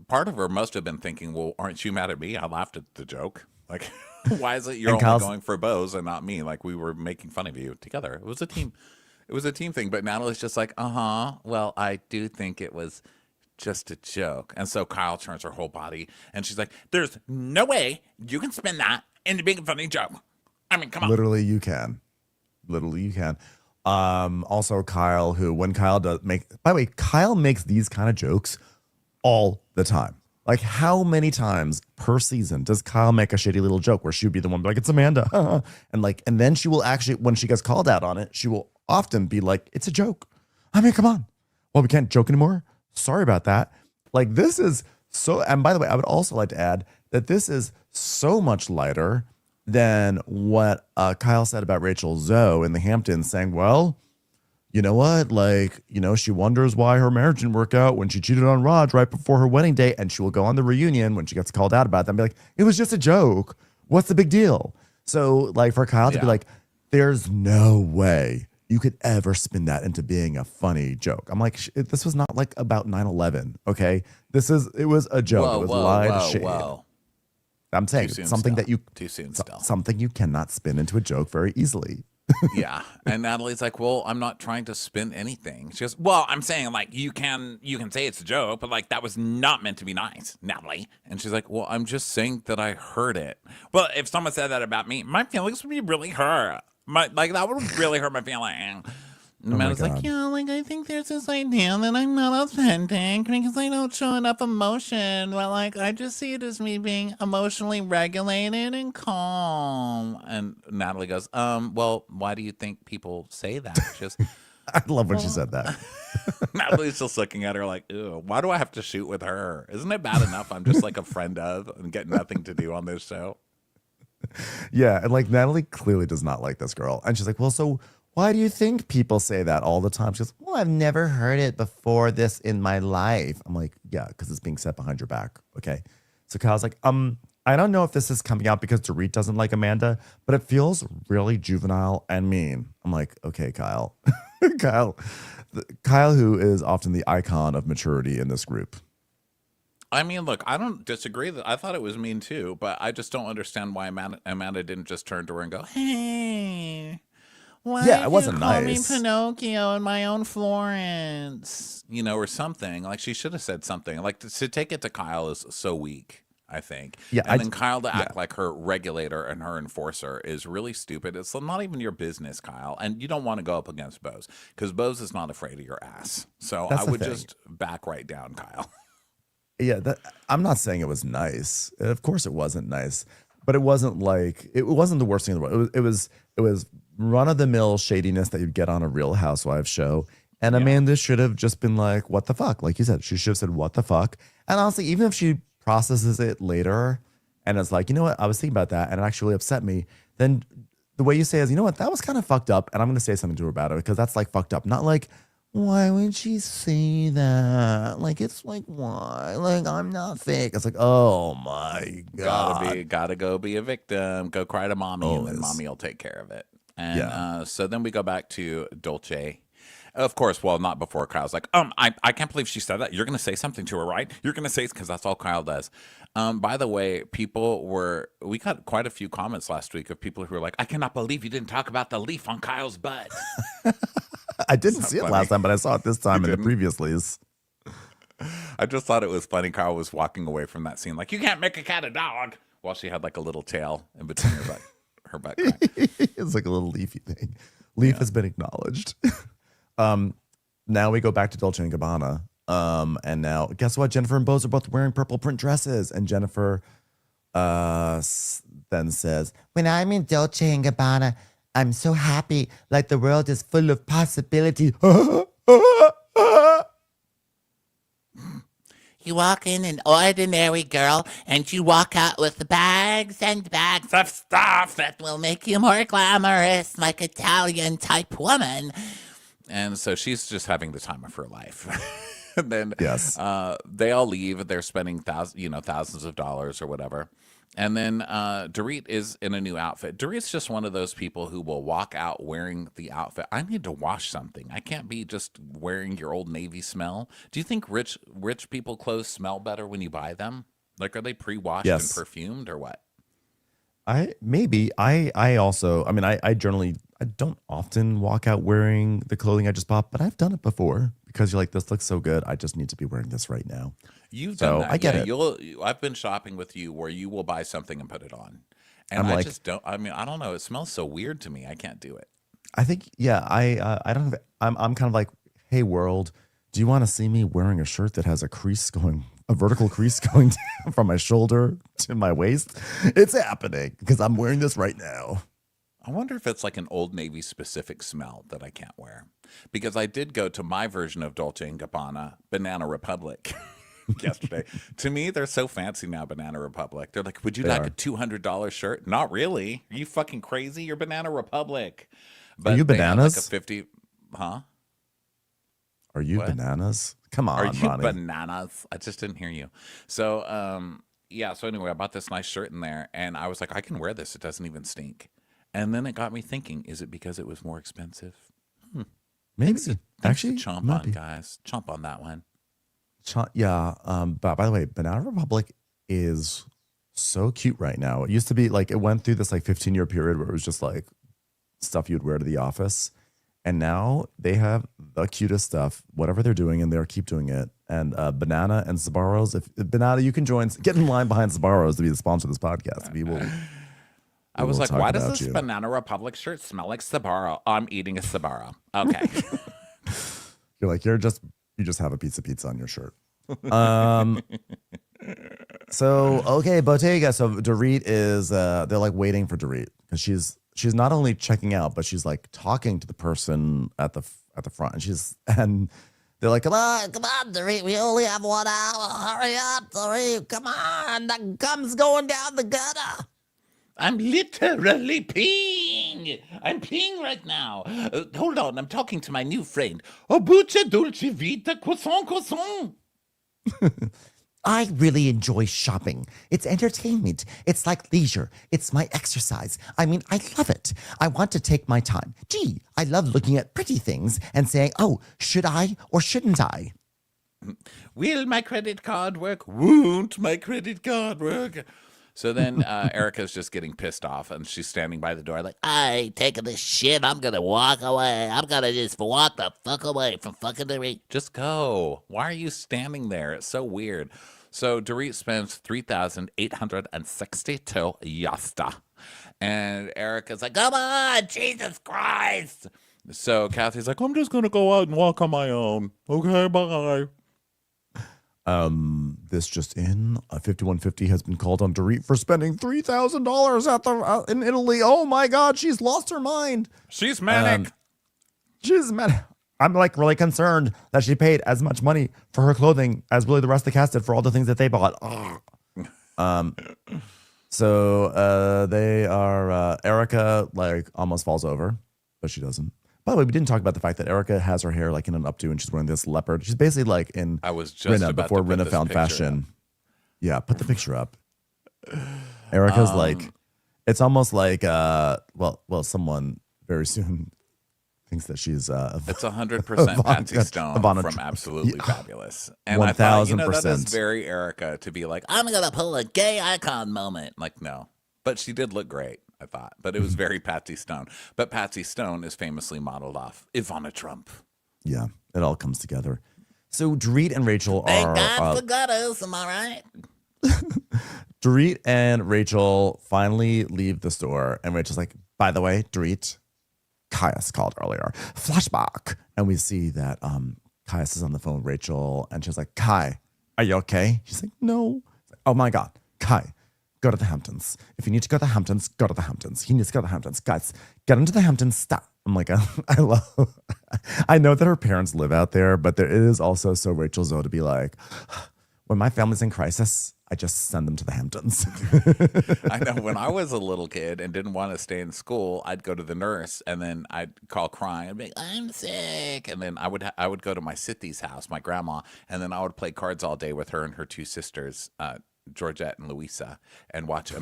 part of her must have been thinking, well, aren't you mad at me? I laughed at the joke. Like, why is it you're only going for Bose and not me? Like, we were making fun of you together. It was a team. It was a team thing. But Natalie's just like, well, I do think it was just a joke. And so Kyle turns her whole body and she's like, there's no way you can spin that into being a funny joke. I mean, come on. Literally, you can. Also, Kyle, who when Kyle does make, by the way, Kyle makes these kind of jokes all the time. Like, how many times per season does Kyle make a shitty little joke where she would be the one be like, it's Amanda, and then she will actually, when she gets called out on it, she will often be like, it's a joke. I mean, come on. Well, we can't joke anymore. Sorry about that. Like, this is so. And by the way, I would also like to add that this is so much lighter than what Kyle said about Rachel Zoe in the Hamptons, saying, well, you know what? Like, she wonders why her marriage didn't work out when she cheated on Raj right before her wedding day. And she will go on the reunion when she gets called out about that and be like, it was just a joke. What's the big deal? So, like, for Kyle to be like, there's no way you could ever spin that into being a funny joke. I'm like, this was not like about 9/11. Okay. It was a joke. It was lied shade. I'm saying something that you too soon still. Something you cannot spin into a joke very easily. Yeah. And Natalie's like, well, I'm not trying to spin anything. She goes, well, I'm saying, like, you can say it's a joke, but like that was not meant to be nice, Natalie. And she's like, well, I'm just saying that I heard it. Well, if someone said that about me, my feelings would be really hurt. Like, that would really hurt my feeling. And I was like, yeah, like, I think there's this idea that I'm not authentic because I don't show enough emotion. But, like, I just see it as me being emotionally regulated and calm. And Natalie goes, well, why do you think people say that? Just, I love when she said that. Natalie's just looking at her like, ew, why do I have to shoot with her? Isn't it bad enough I'm just like a friend of and get nothing to do on this show? Yeah, and like Natalie clearly does not like this girl. And she's like, well, so why do you think people say that all the time? She goes, well, I've never heard it before this in my life. I'm like, yeah, because it's being said behind your back. Okay. So Kyle's like, I don't know if this is coming out because Dorit doesn't like Amanda, but it feels really juvenile and mean. I'm like, okay, Kyle. Kyle, who is often the icon of maturity in this group. I mean, look, I don't disagree. I thought it was mean too, but I just don't understand why Amanda didn't just turn to her and go, hey. Why it wasn't call nice. me Pinocchio in my own Florence, or something. Like, she should have said something. Like, to take it to Kyle is so weak. I think. Yeah, And then Kyle to act like her regulator and her enforcer is really stupid. It's not even your business, Kyle. And you don't want to go up against Bose because Bose is not afraid of your ass. So That's I the would thing. just back right down, Kyle. Yeah, I'm not saying it was nice. Of course, it wasn't nice, but it wasn't the worst thing in the world. It was run of the mill shadiness that you'd get on a Real Housewives show. And Amanda should have just been like, "What the fuck?" Like you said, she should have said, "What the fuck?" And honestly, even if she processes it later and it's like, you know what, I was thinking about that and it actually upset me, then the way you say is, you know what, that was kind of fucked up, and I'm going to say something to her about it because that's like fucked up, not like, why would she say that? Like, it's like, why? Like, I'm not fake. It's like, oh my God. Gotta go be a victim. Go cry to mommy, and then Always. mommy will take care of it. And so then we go back to Dolce. Of course, well, not before Kyle's like, I can't believe she said that. You're going to say something to her, right? You're going to say, because that's all Kyle does. By the way, we got quite a few comments last week of people who were like, I cannot believe you didn't talk about the leaf on Kyle's butt. I didn't see it last time, but I saw it this time in the previously. I just thought it was funny. Kyle was walking away from that scene like, you can't make a cat a dog, while she had like a little tail in between her butt crack. It's like a little leafy thing. Leaf has been acknowledged. Now we go back to Dolce & Gabbana. And now, guess what? Jennifer and Bose are both wearing purple print dresses. And Jennifer then says, when I'm in Dolce & Gabbana, I'm so happy, like the world is full of possibility. You walk in an ordinary girl, and you walk out with bags and bags of stuff that will make you more glamorous, like Italian type woman. And so she's just having the time of her life. And then Yes. they all leave. They're spending thousands of dollars or whatever. And then Dorit is in a new outfit. Dorit's just one of those people who will walk out wearing the outfit. I need to wash something. I can't be just wearing your Old Navy smell. Do you think rich people clothes smell better when you buy them? Like, are they pre-washed and perfumed or what? I also, I mean, I generally, I don't often walk out wearing the clothing I just bought, but I've done it before because you're like, this looks so good. I just need to be wearing this right now. You've So, done that. I get it. I've been shopping with you where you will buy something and put it on. And I'm I like- just don't, I mean, I don't know. It smells so weird to me. I can't do it. I think, I don't have, I'm kind of like, hey world, do you want to see me wearing a shirt that has a vertical crease going down from my shoulder to my waist? It's happening because I'm wearing this right now. I wonder if it's like an Old Navy specific smell that I can't wear. Because I did go to my version of Dolce & Gabbana, Banana Republic, yesterday. To me, they're so fancy now, Banana Republic. They're like, would you like a $200 shirt? Not really. Are you fucking crazy? You're Banana Republic. But you they have bananas? Like a 50, huh? Are you What? bananas? Come on, Are you Ronnie. bananas? I just didn't hear you. So, so anyway, I bought this nice shirt in there, and I was like, I can wear this. It doesn't even stink. And then it got me thinking, is it because it was more expensive? Maybe. Thanks Actually, to chomp might on, be. guys. Chomp on that one. But by the way, Banana Republic is so cute right now. It used to be like, it went through this like 15-year period where it was just like stuff you'd wear to the office. And now they have the cutest stuff, whatever they're doing, and they'll keep doing it. And Banana and Sbarro's, if Banana, you can get in line behind Sbarro's to be the sponsor of this podcast. We will. I was will like, talk why does about this you. Banana Republic shirt smell like Sbarro? I'm eating a Sbarro. Okay. You're like, you just have a pizza on your shirt. So okay, Bottega. So Dorit is they're like waiting for Dorit because she's not only checking out, but she's like talking to the person at the front, and they're like, come on, Dorit, we only have 1 hour. Hurry up, Dorit, come on, the gum's going down the gutter. I'm literally peeing. I'm peeing right now. Hold on, I'm talking to my new friend. Oh, buccia dolce vita, croissant. I really enjoy shopping. It's entertainment. It's like leisure. It's my exercise. I mean, I love it. I want to take my time. Gee, I love looking at pretty things and saying, oh, should I or shouldn't I? Will my credit card work? Won't my credit card work? So then Erica's just getting pissed off, and she's standing by the door like, I ain't taking this shit. I'm gonna walk away. I'm gonna just walk the fuck away from fucking the ring. just go. Why are you standing there? It's so weird. So Dorit spends $3,862 yasta. And Erica's like, come on, Jesus Christ. So Kathy's like, I'm just going to go out and walk on my own. Okay, bye. This just in, a 5150 has been called on Dorit for spending $3,000 in Italy. Oh my God, she's lost her mind. She's manic. She's mad. I'm like really concerned that she paid as much money for her clothing as really the rest of the cast did for all the things that they bought. So they are, Erica like almost falls over, but she doesn't. By the way, we didn't talk about the fact that Erica has her hair like in an updo and she's wearing this leopard. She's basically like in I was just Rinna about before to put Rinna this found picture fashion. Yeah, put the picture up. Erica's like, it's almost like, well, someone very soon thinks that she's It's 100% Patsy Stone from Absolutely Fabulous. And I thought, that is very Erica to be like, I'm going to pull a gay icon moment. Like, no. But she did look great, I thought. But it was very Patsy Stone. But Patsy Stone is famously modeled off Ivana Trump. Yeah, it all comes together. So Dorit and Rachel are... Thank God for gutters, am I right? Dorit and Rachel finally leave the store. And Rachel's like, by the way, Dorit, Caius called earlier. Flashback. And we see that Caius is on the phone with Rachel. And she's like, Kai, are you okay? She's like, no. Like, oh my God, Kai, go to the Hamptons. If you need to go to the Hamptons, go to the Hamptons. He needs to go to the Hamptons. Guys, get him to the Hamptons. Stop. I'm like, I know that her parents live out there, but there is also so Rachel Zoe to be like, when my family's in crisis, I just send them to the Hamptons. I know when I was a little kid and didn't want to stay in school, I'd go to the nurse and then I'd call crying and be like, I'm sick. And then I would go to my Sithi's house, my grandma, and then I would play cards all day with her and her two sisters, Georgette and Louisa, and watch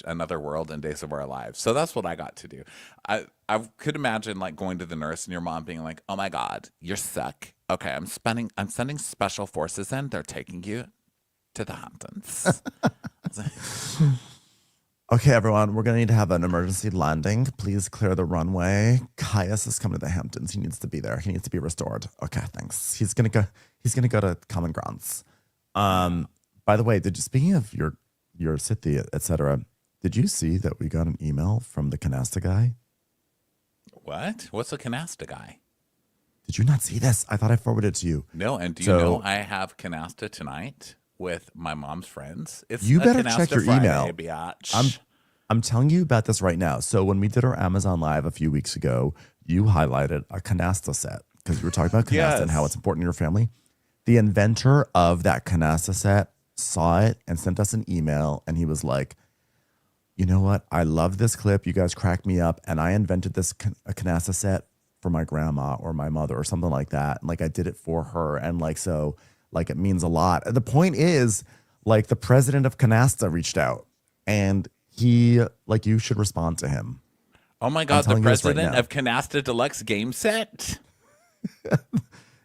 Another World and Days of Our Lives. So that's what I got to do. I could imagine like going to the nurse and your mom being like, oh my God, you're sick. Okay, I'm sending special forces in. They're taking you to the Hamptons. Okay, everyone, we're going to need to have an emergency landing. Please clear the runway. Caius is coming to the Hamptons. He needs to be there. He needs to be restored. Okay, thanks. He's going to go to Common Grounds. By the way, speaking of your Sithi, etc., did you see that we got an email from the Canasta guy? What? What's a Canasta guy? Did you not see this? I thought I forwarded it to you. No, and do you know I have Canasta tonight with my mom's friends? It's you better Canasta check your Friday, email. Biatch. I'm telling you about this right now. So when we did our Amazon Live a few weeks ago, you highlighted a Canasta set because you were talking about Canasta and how it's important in your family. The inventor of that Canasta set saw it and sent us an email, and he was like, you know what? I love this clip. You guys crack me up. And I invented this a Canasta set for my grandma or my mother or something like that. And like I did it for her. And like, so like it means a lot. The point is like the president of Canasta reached out and he like, you should respond to him. Oh my God, the president of Canasta Deluxe game set.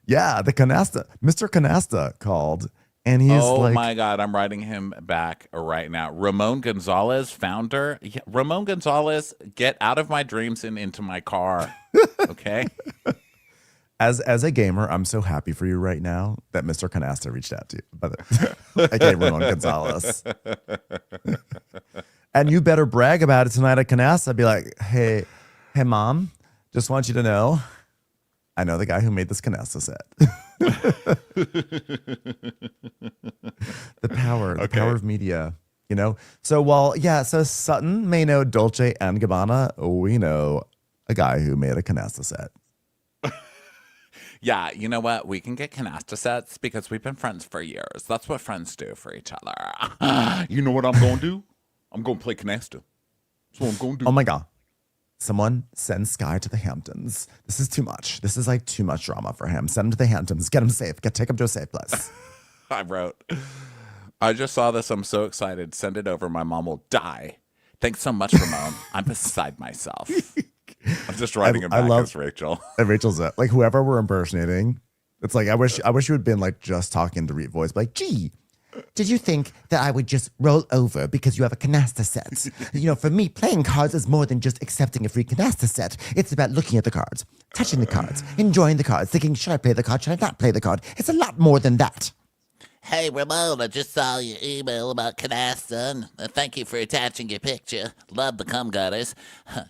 Yeah. The Canasta, Mr. Canasta called. And he's oh my God, I'm writing him back right now. Ramon Gonzalez, founder. Yeah, Ramon Gonzalez, get out of my dreams and into my car. Okay. As a gamer, I'm so happy for you right now that Mr. Canasta reached out to you. Okay, Ramon Gonzalez. And you better brag about it tonight at Canasta. Be like, hey, mom, just want you to know, I know the guy who made this Canasta set. The power of media, you know? So so Sutton may know Dolce and Gabbana. We know a guy who made a Canasta set. Yeah, you know what? We can get Canasta sets because we've been friends for years. That's what friends do for each other. You know what I'm going to do? I'm going to play Canasta. That's what I'm going to do. Oh my God. Someone send Sky to the Hamptons. This is too much. This is like too much drama for him. Send him to the Hamptons. Get him safe. Take him to a safe place. I wrote, I just saw this. I'm so excited. Send it over. My mom will die. Thanks so much, Ramon. I'm beside myself. I'm just writing it back as Rachel. And Rachel's it. Like whoever we're impersonating. It's like, I wish you had been like just talking to Reed voice. Like, gee, did you think that I would just roll over because you have a canasta set? You know, for me, playing cards is more than just accepting a free canasta set. It's about looking at the cards, touching the cards, enjoying the cards, thinking, should I play the card? Should I not play the card? It's a lot more than that. Hey, Ramon, I just saw your email about canasta. Thank you for attaching your picture. Love the cum gutters.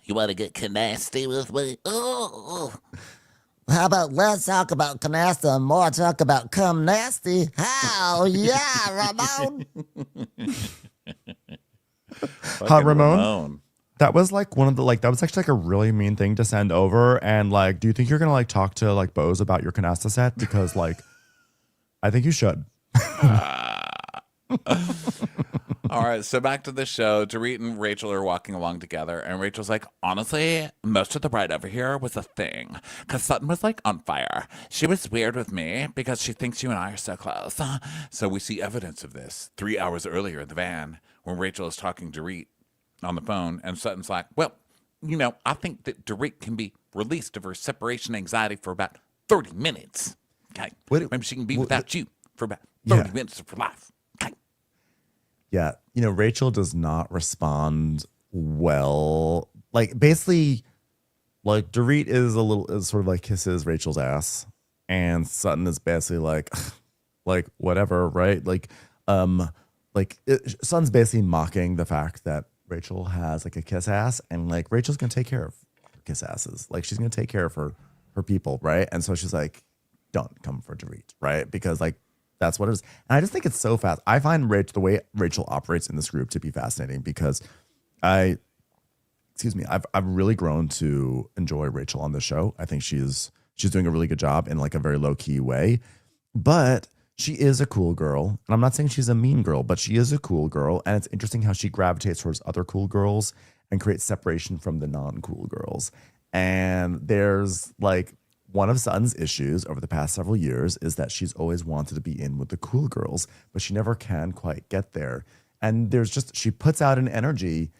You want to get canasty with me? Oh. How about less talk about canasta and more talk about cum nasty? How? Yeah, Ramon. Ramon? That was like one of the that was actually like a really mean thing to send over. And like, do you think you're gonna like talk to like Bose about your canasta set? Because like, I think you should. All right, so back to the show. Dorit and Rachel are walking along together, and Rachel's like, honestly, most of the ride over here was a thing, because Sutton was like on fire. She was weird with me because she thinks you and I are so close. So we see evidence of this 3 hours earlier in the van when Rachel is talking to Dorit on the phone, and Sutton's like, well, you know, I think that Dorit can be released of her separation anxiety for about 30 minutes. Okay, maybe she can be without you for about 30 minutes of her life. Okay. Yeah, you know, Rachel does not respond well. Like, basically, like, Dorit is sort of like kisses Rachel's ass, and Sutton is basically like whatever, right? Sutton's basically mocking the fact that Rachel has like a kiss ass, and like Rachel's gonna take care of her kiss asses. Like, she's gonna take care of her people, right? And so she's like, don't come for Dorit, right? Because like, that's what it is. And I just think it's so fast. I find the way Rachel operates in this group to be fascinating because I've really grown to enjoy Rachel on the show. I think she's doing a really good job in like a very low key way, but she is a cool girl. And I'm not saying she's a mean girl, but she is a cool girl. And it's interesting how she gravitates towards other cool girls and creates separation from the non-cool girls. And there's like, one of Sutton's issues over the past several years is that she's always wanted to be in with the cool girls, but she never can quite get there. And she puts out an energy,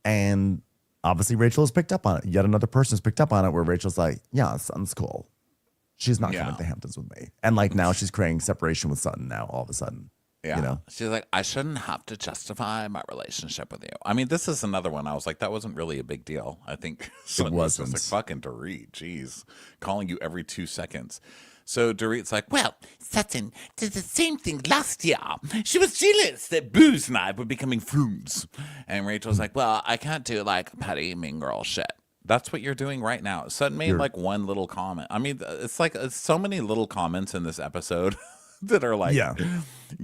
and obviously Rachel has picked up on it. Yet another person has picked up on it where Rachel's like, yeah, Sutton's cool. She's not coming to the Hamptons with me. And like now she's creating separation with Sutton now all of a sudden. Yeah. You know? She's like, I shouldn't have to justify my relationship with you. I mean, this is another one. I was like, that wasn't really a big deal. I think it wasn't. Just like, fucking Dorit, jeez. Calling you every 2 seconds. So Dorit's like, well, Sutton did the same thing last year. She was jealous that Booze and I were becoming friends. and Rachel's like, well, I can't do like petty mean girl shit. That's what you're doing right now. Sutton made like one little comment. I mean, it's like so many little comments in this episode that are like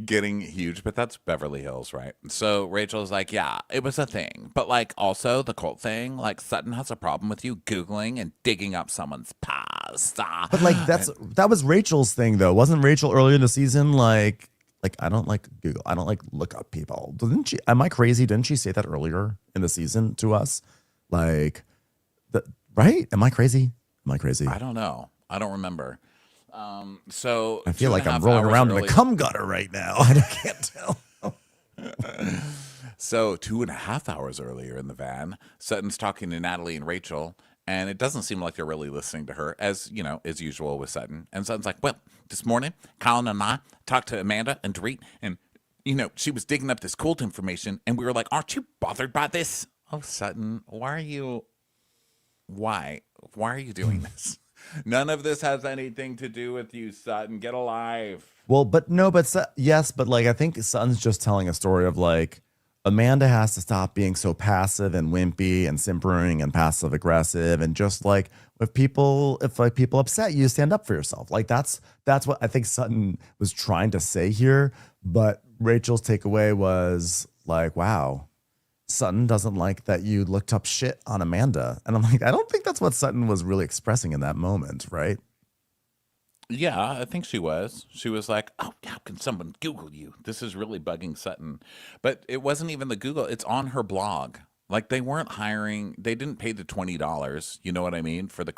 getting huge, but that's Beverly Hills, right? So Rachel's like, yeah, it was a thing. But like also the cult thing, like Sutton has a problem with you Googling and digging up someone's past. But like that was Rachel's thing though. Wasn't Rachel earlier in the season like I don't like Google. I don't like look up people. Didn't she? Am I crazy? Didn't she say that earlier in the season to us? Like, right? Am I crazy? I don't know. I don't remember. So I feel like I'm rolling around in a cum gutter right now. I can't tell. So 2.5 hours earlier in the van, Sutton's talking to Natalie and Rachel, and it doesn't seem like they're really listening to her, as you know, as usual with Sutton. And Sutton's like, well, this morning, Colin and I talked to Amanda and Dorit, and you know, she was digging up this cult information, and we were like, aren't you bothered by this? Oh, Sutton, why are you doing this? None of this has anything to do with you, Sutton. Get alive. Well, yes, but like I think Sutton's just telling a story of like Amanda has to stop being so passive and wimpy and simpering and passive aggressive, and just like if people upset you, stand up for yourself. Like that's what I think Sutton was trying to say here. But Rachel's takeaway was like, wow, Sutton doesn't like that you looked up shit on Amanda. And I'm like, I don't think that's what Sutton was really expressing in that moment, right? Yeah, I think she was. She was like, oh, how can someone Google you? This is really bugging Sutton. But it wasn't even the Google. It's on her blog. Like they weren't hiring. They didn't pay the $20. You know what I mean? For the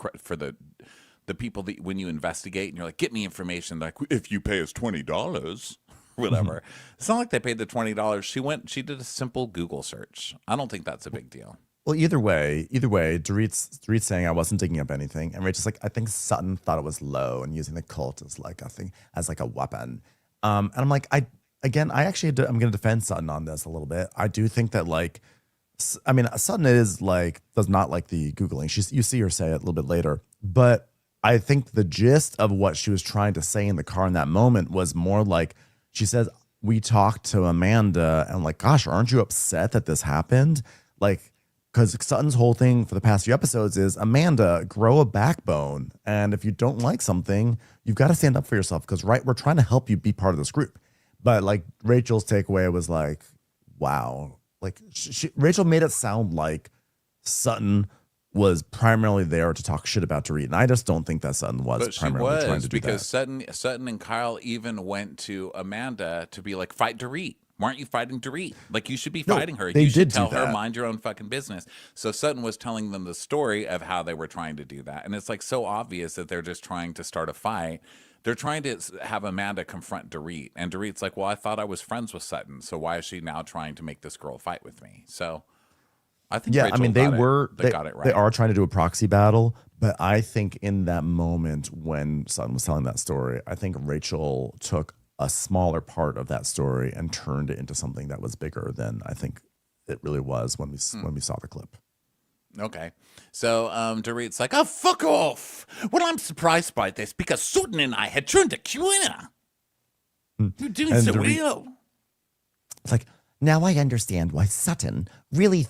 people that when you investigate and you're like, get me information. Like if you pay us $20. Whatever. It's not like they paid the $20. She did a simple Google search. I don't think that's a big deal. Well, either way, Dorit's saying I wasn't digging up anything, and Rachel's like, I think Sutton thought it was low and using the cult as like a thing, as like a weapon. And I'm like, I'm going to defend Sutton on this a little bit. I do think that like, I mean, Sutton does not like the Googling. You see her say it a little bit later, but I think the gist of what she was trying to say in the car in that moment was more like, she says, we talked to Amanda and like, gosh, aren't you upset that this happened? Like, because Sutton's whole thing for the past few episodes is, Amanda, grow a backbone. And if you don't like something, you've got to stand up for yourself because, right, we're trying to help you be part of this group. But like Rachel's takeaway was like, wow. Like Rachel made it sound like Sutton was primarily there to talk shit about Dorit. And I just don't think that Sutton was primarily trying to do that. Because Sutton and Kyle even went to Amanda to be like, fight Dorit. Why aren't you fighting Dorit? Like, you should be fighting her. You should tell her, mind your own fucking business. So Sutton was telling them the story of how they were trying to do that. And it's like so obvious that they're just trying to start a fight. They're trying to have Amanda confront Dorit. And Dorit's like, well, I thought I was friends with Sutton. So why is she now trying to make this girl fight with me? So I think Rachel they got it right. They are trying to do a proxy battle. But I think in that moment when Sutton was telling that story, I think Rachel took a smaller part of that story and turned it into something that was bigger than I think it really was when we saw the clip. Okay. So Dorit's like, oh, fuck off. Well, I'm surprised by this because Sutton and I had turned a corner. You're doing so well. It's like, now I understand why Sutton really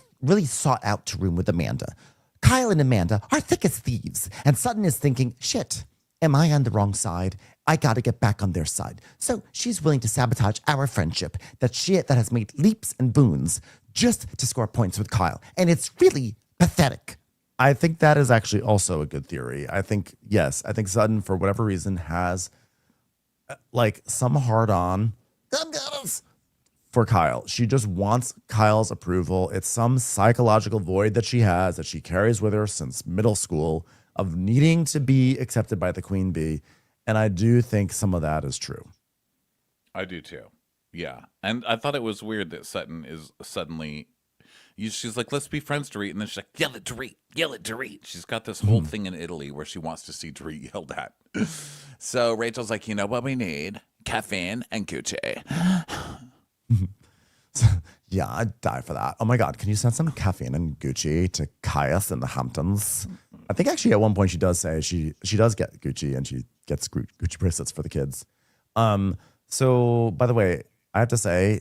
sought out to room with Amanda. Kyle and Amanda are thick as thieves, and Sutton is thinking, shit, am I on the wrong side? I got to get back on their side. So she's willing to sabotage our friendship that has made leaps and boons just to score points with Kyle. And it's really pathetic. I think that is actually also a good theory. I think Sutton, for whatever reason, has like some hard on for Kyle. She just wants Kyle's approval. It's some psychological void that she has that she carries with her since middle school of needing to be accepted by the queen bee. And I do think some of that is true. I do too. Yeah. And I thought it was weird that Sutton is suddenly, she's like, let's be friends, Dorit. And then she's like, yell at Dorit, yell at Dorit. She's got this whole thing in Italy where she wants to see Dorit yelled at. So Rachel's like, you know what we need? Caffeine and Gucci. Yeah, I'd die for that. Oh my God, can you send some caffeine and Gucci to Caius in the Hamptons? I think actually at one point she does say she does get Gucci and she gets Gucci bracelets for the kids. So by the way, I have to say,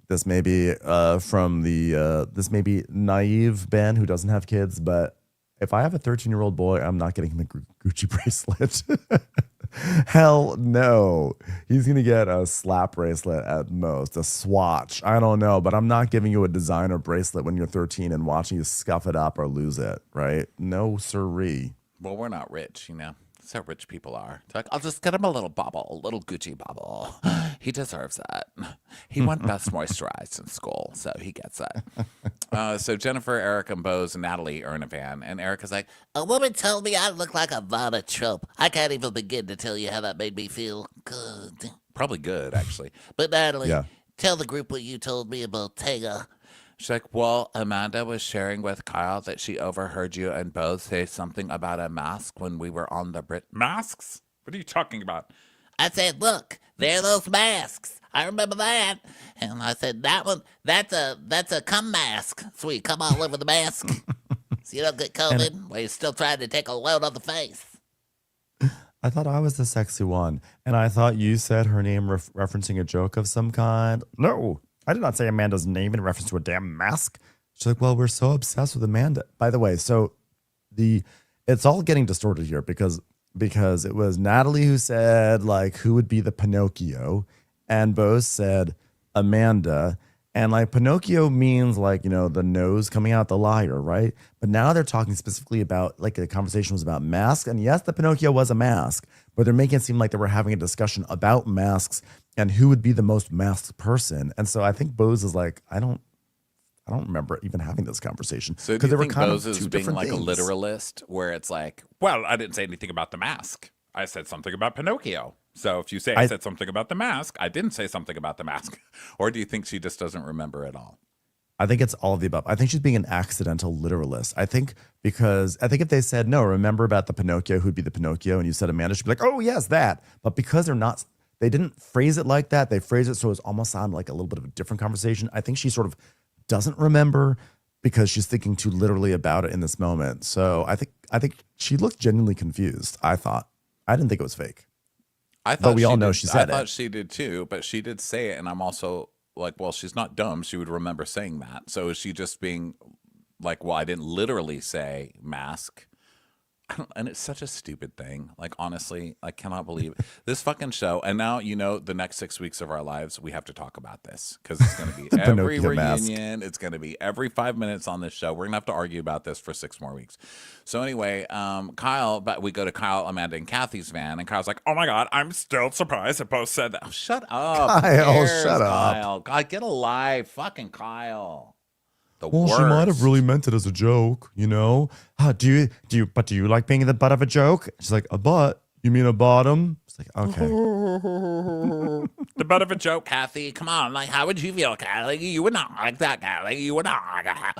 this may be from this may be naive Ben who doesn't have kids, but if I have a 13-year-old boy, I'm not getting him a Gucci bracelet. Hell no. He's going to get a slap bracelet at most, a swatch. I don't know, but I'm not giving you a designer bracelet when you're 13 and watching you scuff it up or lose it, right? No siree. Well, we're not rich, you know. That's how rich people are. It's like, I'll just get him a little bauble, a little Gucci bauble. He deserves that. He won best moisturized in school, so he gets that. So Jennifer, Eric, and Bose and Natalie are in a van, and Erica's like, A woman told me I look like a Vanna Trump. I can't even begin to tell you how that made me feel. Good. probably good, actually. But Natalie, Yeah. tell the group what you told me about Tega. She's like, well, Amanda was sharing with Kyle that she overheard you and Bose say something about a mask when we were on the Masks? What are you talking about? I said, look, there are those masks. I remember that. And I said, that one, that's a cum mask. So you come all over the mask. So you don't get COVID while you're still trying to take a load on the face. I thought I was the sexy one. And I thought you said her name referencing a joke of some kind. No, I did not say Amanda's name in reference to a damn mask. She's like, well, we're so obsessed with Amanda. By the way, so it's all getting distorted here because it was Natalie who said, like, who would be the Pinocchio? And Bose said Amanda. And like Pinocchio means like, you know, the nose coming out the liar, right? But now they're talking specifically about, like, the conversation was about masks. And yes, the Pinocchio was a mask, but they're making it seem like they were having a discussion about masks and who would be the most masked person. And so I think Bose is like, I don't remember even having this conversation. So do you they were think kind Bose of is two being different like things. a literalist where it's like, Well, I didn't say anything about the mask. I said something about Pinocchio. So if you say I said something about the mask, I didn't say something about the mask. or do you think she just doesn't remember at all? I think it's all of the above. I think she's being an accidental literalist. I think if they said, no, remember about the Pinocchio, who'd be the Pinocchio, and you said Amanda, she'd be like, oh, yes, that. But because they didn't phrase it like that. They phrased it so it almost sounded like a little bit of a different conversation. I think she sort of doesn't remember because she's thinking too literally about it in this moment. So I think she looked genuinely confused, I thought. I didn't think it was fake. But we all know did, she said I thought it. she did too, but she did say it, and I'm also like, well, she's not dumb. She would remember saying that. So is she just being like, well, I didn't literally say mask? And it's such a stupid thing. Like, honestly, I cannot believe this fucking show. And now, the next 6 weeks of our lives, we have to talk about this because it's going to be every Pinocchio mask. reunion. It's going to be every 5 minutes on this show. We're going to have to argue about this for 6 more weeks. So anyway, but we go to Kyle, Amanda, and Kathy's van, and Kyle's like, oh my God, I'm still surprised that Bose said that. Oh, shut up. Kyle, shut up. Kyle. God, get a life. Fucking Kyle. Well, she might have really meant it as a joke, Do you like being the butt of a joke? She's like, a butt? You mean a bottom? It's like, okay. The butt of a joke. Kathy, come on. Like, how would you feel, Kathy? You would not like that, Kathy. You would not like that.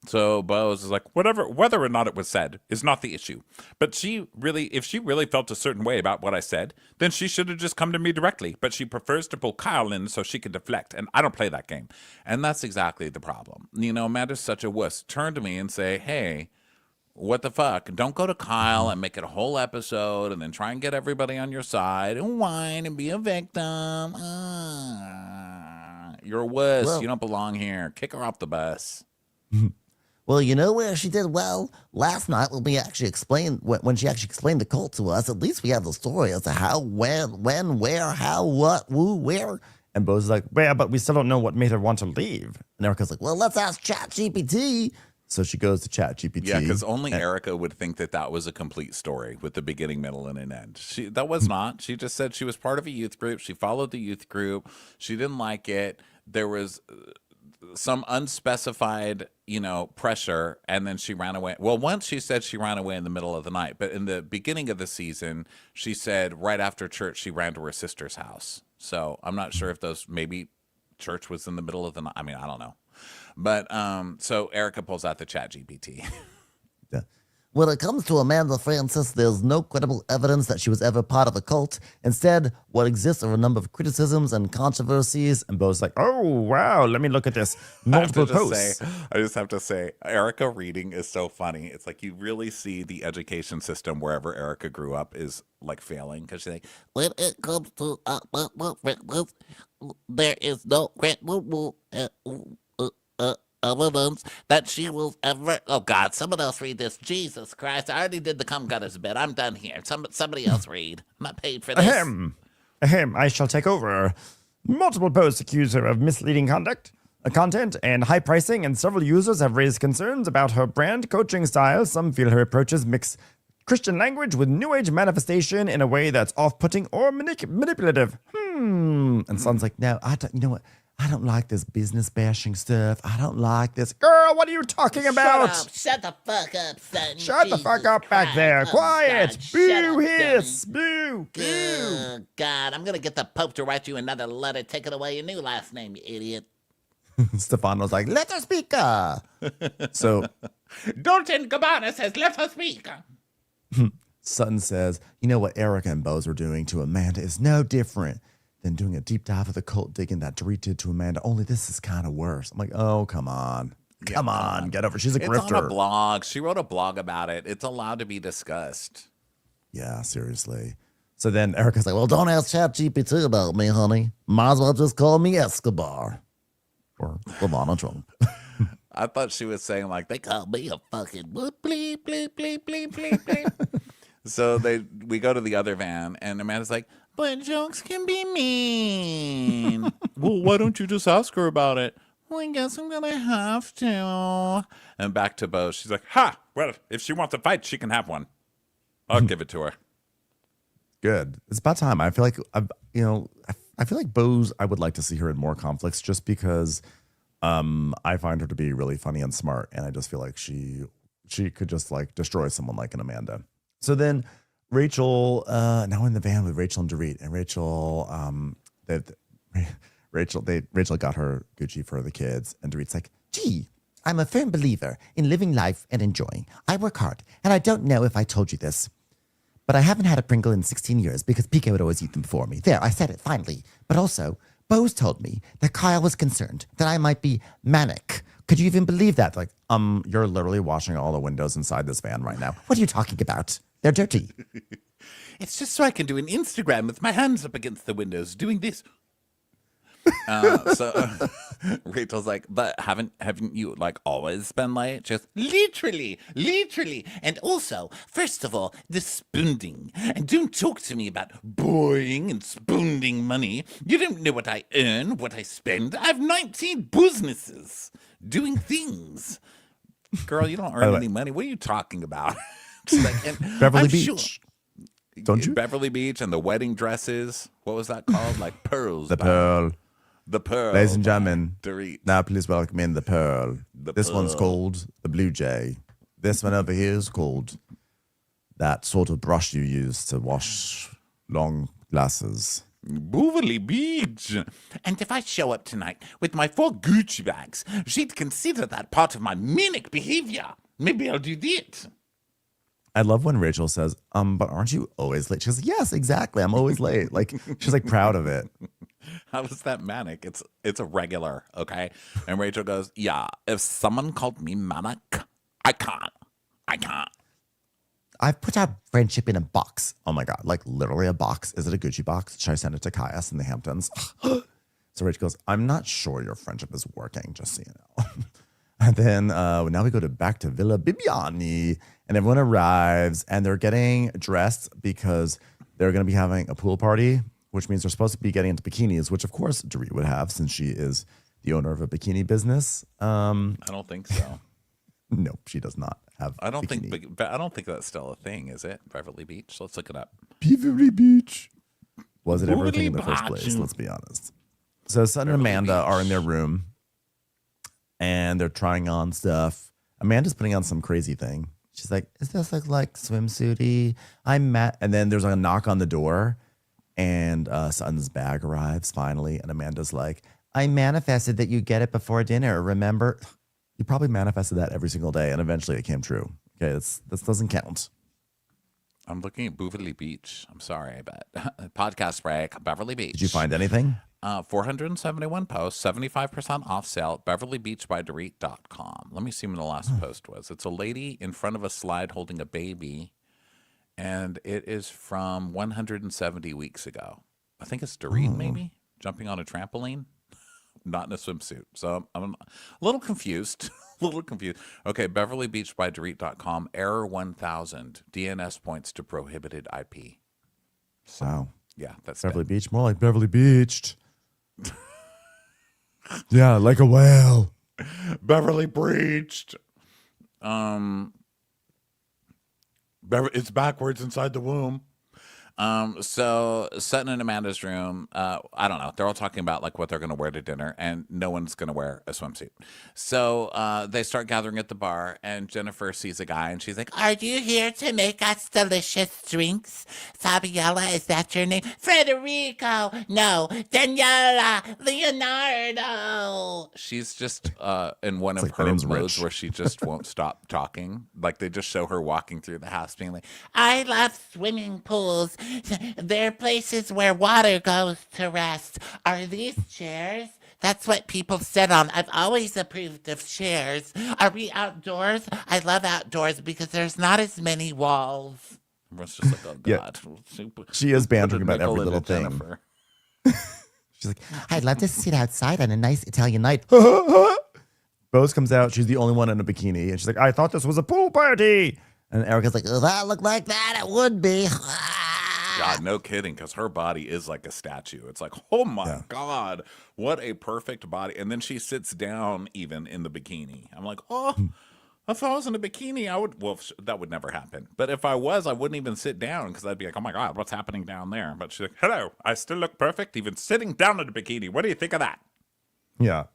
So Bose is like, Whether or not it was said is not the issue. But if she really felt a certain way about what I said, then she should have just come to me directly. But she prefers to pull Kyle in so she can deflect. And I don't play that game. and that's exactly the problem. Amanda's such a wuss. Turn to me and say, hey, what the fuck? Don't go to Kyle and make it a whole episode and then try and get everybody on your side and whine and be a victim. You're a wuss. Well- You don't belong here. Kick her off the bus. Well, you know where she did well? Last night when we actually explained, when she actually explained the cult to us, at least we have the story as to how, when, where, how, what, who, where. And Bose is like, yeah, but we still don't know what made her want to leave. And Erica's like, well, let's ask ChatGPT. So she goes to ChatGPT. Yeah, because only Erica would think that was a complete story with the beginning, middle, and an end. That was not. She just said she was part of a youth group. She followed the youth group. She didn't like it. There was some unspecified, pressure, and then she ran away. Well, once she said she ran away in the middle of the night, but in the beginning of the season, she said right after church she ran to her sister's house. So I'm not sure if maybe church was in the middle of the night. I mean, I don't know. But so Erica pulls out the ChatGPT. When it comes to Amanda Francis, there's no credible evidence that she was ever part of a cult. Instead, what exists are a number of criticisms and controversies. And Bo's like, oh, wow, let me look at this. Multiple posts. I just have to say, Erica reading is so funny. It's like you really see the education system wherever Erica grew up is like failing because she's like, When it comes to there is no credible evidence that she was ever. Oh God! Someone else read this. Jesus Christ! I already did the cum gutters bit. I'm done here. Somebody else read. I'm not paid for this. Ahem. I shall take over. Multiple posts accuse her of misleading content and high pricing, and several users have raised concerns about her brand coaching style. Some feel her approaches mix Christian language with New Age manifestation in a way that's off-putting or manipulative. And Son's like, no, you know what? I don't like this business bashing stuff. I don't like this. Girl, what are you talking about? Shut the fuck up, son. Shut the fuck up back there. Quiet. Boo, hiss. Boo. Boo. Oh, God, I'm going to get the Pope to write you another letter taking away your new last name, you idiot. Stefano's like, let her speak. So Dalton Gabbana says, let her speak. Sutton says, you know what Erica and Bose were doing to Amanda is no different than doing a deep dive of the cult digging that Dorit did to Amanda. Only this is kind of worse. I'm like, oh, come on. Come on. Get over. She's a grifter. It's on a blog. She wrote a blog about it. It's allowed to be discussed. Yeah, seriously. So then Erica's like, Well, don't ask ChatGPT about me, honey. Might as well just call me Escobar. Or Lavana Trump. I thought she was saying like they Call me a fucking bleep, bleep, bleep, bleep, bleep, bleep, bleep. So we go to the other van, and Amanda's like, but jokes can be mean. Well, why don't you just ask her about it? Well, I guess I'm gonna have to. And back to Bose. She's like, Ha! Well, if she wants a fight, she can have one. I'll give it to her. good. It's about time. I feel like, I feel like Bose, I would like to see her in more conflicts just because I find her to be really funny and smart. And I just feel like she could just like destroy someone like an Amanda. So then Rachel, now in the van with Rachel and Dorit, and Rachel got her Gucci for the kids, and Dorit's like, Gee, I'm a firm believer in living life and enjoying. I work hard, and I don't know if I told you this, but I haven't had a Pringle in 16 years because PK would always eat them for me. There, I said it, finally. But also, Bose told me that Kyle was concerned that I might be manic. could you even believe that? Like, you're literally washing all the windows inside this van right now. What are you talking about? They're dirty. It's just so I can do an Instagram with my hands up against the windows doing this. So Rachel's like, but haven't you like always been late? Just literally. And also, first of all, the spending. And don't talk to me about boring and spending money. You don't know what I earn, what I spend. I have 19 businesses doing things. Girl, you don't earn any money. What are you talking about? Beverly Beach. Don't you? Beverly Beach and the wedding dresses. What was that called? Like pearls. The Pearl. The Pearl. Ladies and gentlemen, Dorit. now please welcome in the Pearl. This one's called the Blue Jay. This one over here is called that sort of brush you use to wash long glasses. Beverly Beach. And if I show up tonight with my 4 Gucci bags, she'd consider that part of my manic behavior. Maybe I'll do that. I love when Rachel says, but aren't you always late? She goes, yes, exactly. I'm always late. Like, she's like proud of it. How is that manic? It's a regular, okay? And Rachel goes, yeah, if someone called me manic, I can't. I've put our friendship in a box. Oh my God, like literally a box. Is it a Gucci box? Should I send it to Caius in the Hamptons? So Rachel goes, I'm not sure your friendship is working, just so you know. And then now we go back to Villa Bibiani, and everyone arrives, and they're getting dressed because they're going to be having a pool party, which means they're supposed to be getting into bikinis, which of course Dorit would have since she is the owner of a bikini business. I don't think so. Nope, she does not have. I don't bikini. think that's still a thing, is it? Beverly Beach. Let's look it up. Beverly Beach. Was it ever a thing in the Beverly first place? Beach. Let's be honest. So Sutton and Amanda are in their room, and they're trying on stuff. Amanda's putting on some crazy thing. She's like, "Is this like swimsuity?" I'm Matt. And then there's like a knock on the door, and Sutton's bag arrives finally, and Amanda's like, I manifested that you get it before dinner, remember? You probably manifested that every single day, and eventually it came true. Okay, this doesn't count. I'm looking at Beverly Beach. I'm sorry, but podcast break. Beverly Beach. Did you find anything? 471 posts, 75% off sale, beverlybeachbydorit.com. Let me see when the last post was. It's a lady in front of a slide holding a baby, and it is from 170 weeks ago. I think it's Dorit, maybe, jumping on a trampoline, not in a swimsuit. So I'm a little confused. Okay, beverlybeachbydorit.com, error 1000, DNS points to prohibited IP. So, Wow. yeah, that's Beverly Beach, more like Beverly Beached. Yeah, like a whale. Beverly breached. It's backwards inside the womb. So Sutton and Amanda's room, I don't know. They're all talking about like what they're going to wear to dinner, and no one's going to wear a swimsuit. So they start gathering at the bar, and Jennifer sees a guy, and she's like, Are you here to make us delicious drinks? Fabiola, is that your name? Federico! No, Daniela! Leonardo! she's just in one of like, my her name's modes Rich. where she just won't stop talking. Like they just show her walking through the house, being like, I love swimming pools. They're places where water goes to rest. Are these chairs? That's what people sit on. I've always approved of chairs. Are we outdoors? I love outdoors because there's not as many walls. everyone's just like, oh Yeah. God. She is bantering about every Nickel little into thing. Jennifer. She's like, I'd love to sit outside on a nice Italian night. Bose comes out. She's the only one in a bikini. And she's like, I thought this was a pool party. And Erica's like, If that looked like that, it would be. God, no kidding, because her body is like a statue. It's like, oh my God, what a perfect body. And then she sits down even in the bikini. I'm like, oh, if I was in a bikini, I would, well, that would never happen. But if I was, I wouldn't even sit down because I'd be like, oh my God, what's happening down there? But she's like, hello, I still look perfect even sitting down in a bikini. What do you think of that? yeah.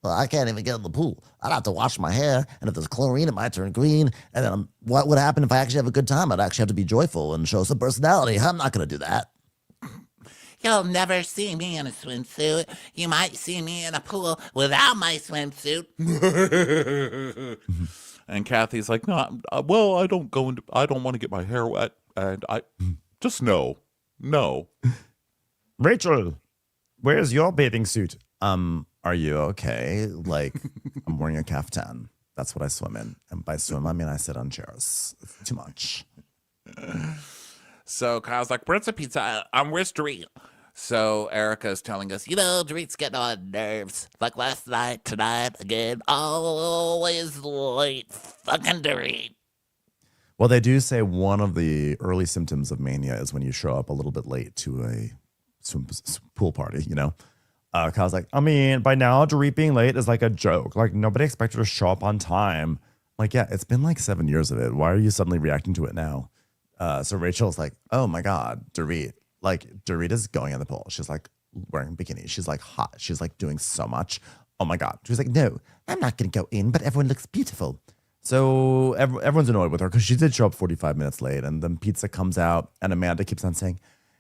Well, I can't even get in the pool. I'd have to wash my hair, and if there's chlorine, it might turn green. And then what would happen if I actually have a good time? I'd actually have to be joyful and show some personality. I'm not going to do that. You'll never see me in a swimsuit. You might see me in a pool without my swimsuit. And Kathy's like, no, well, I don't want to get my hair wet. And I just no. Rachel, where's your bathing suit? Are you okay? Like, I'm wearing a caftan. That's what I swim in. And by swim, I mean I sit on chairs. It's too much. So Kyle's like, where's the pizza? Where's Dorit? So Erica's telling us, Dorit's getting on nerves. Like last night, tonight, again. Always late. Fucking Dorit. Well, they do say one of the early symptoms of mania is when you show up a little bit late to a pool party, Kyle's like, I mean, by now, Dorit being late is like a joke. Like, nobody expected her to show up on time. Like, yeah, it's been like 7 years of it. Why are you suddenly reacting to it now? So Rachel's like, oh my God, Dorit. Like, Dorit is going in the pool. She's like wearing a bikini. She's like hot. She's like doing so much. Oh my God. She's like, no, I'm not going to go in, but everyone looks beautiful. So everyone's annoyed with her because she did show up 45 minutes late. And then pizza comes out and Amanda keeps on saying,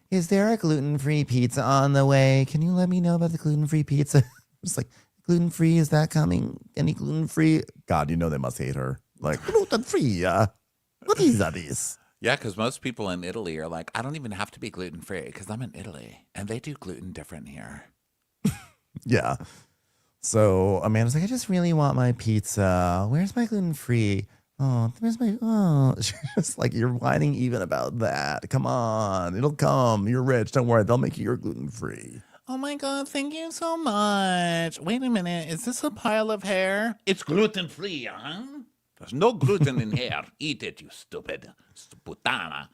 is there a gluten-free pizza on the way? Can you let me know about the gluten-free pizza? It's like, gluten-free, is that coming? Any gluten-free? God, they must hate her. Like, gluten-free, what is that? yeah, because most people in Italy are like, I don't even have to be gluten-free because I'm in Italy. And they do gluten different here. Yeah. So Amanda's like, I just really want my pizza. Where's my gluten-free? Oh, where's my, she's just like, you're whining even about that. Come on, it'll come. You're rich. Don't worry. They'll make you your gluten-free. Oh my God, thank you so much. Wait a minute, is this a pile of hair? It's gluten-free, huh? There's no gluten in here. Eat it, you stupid putana.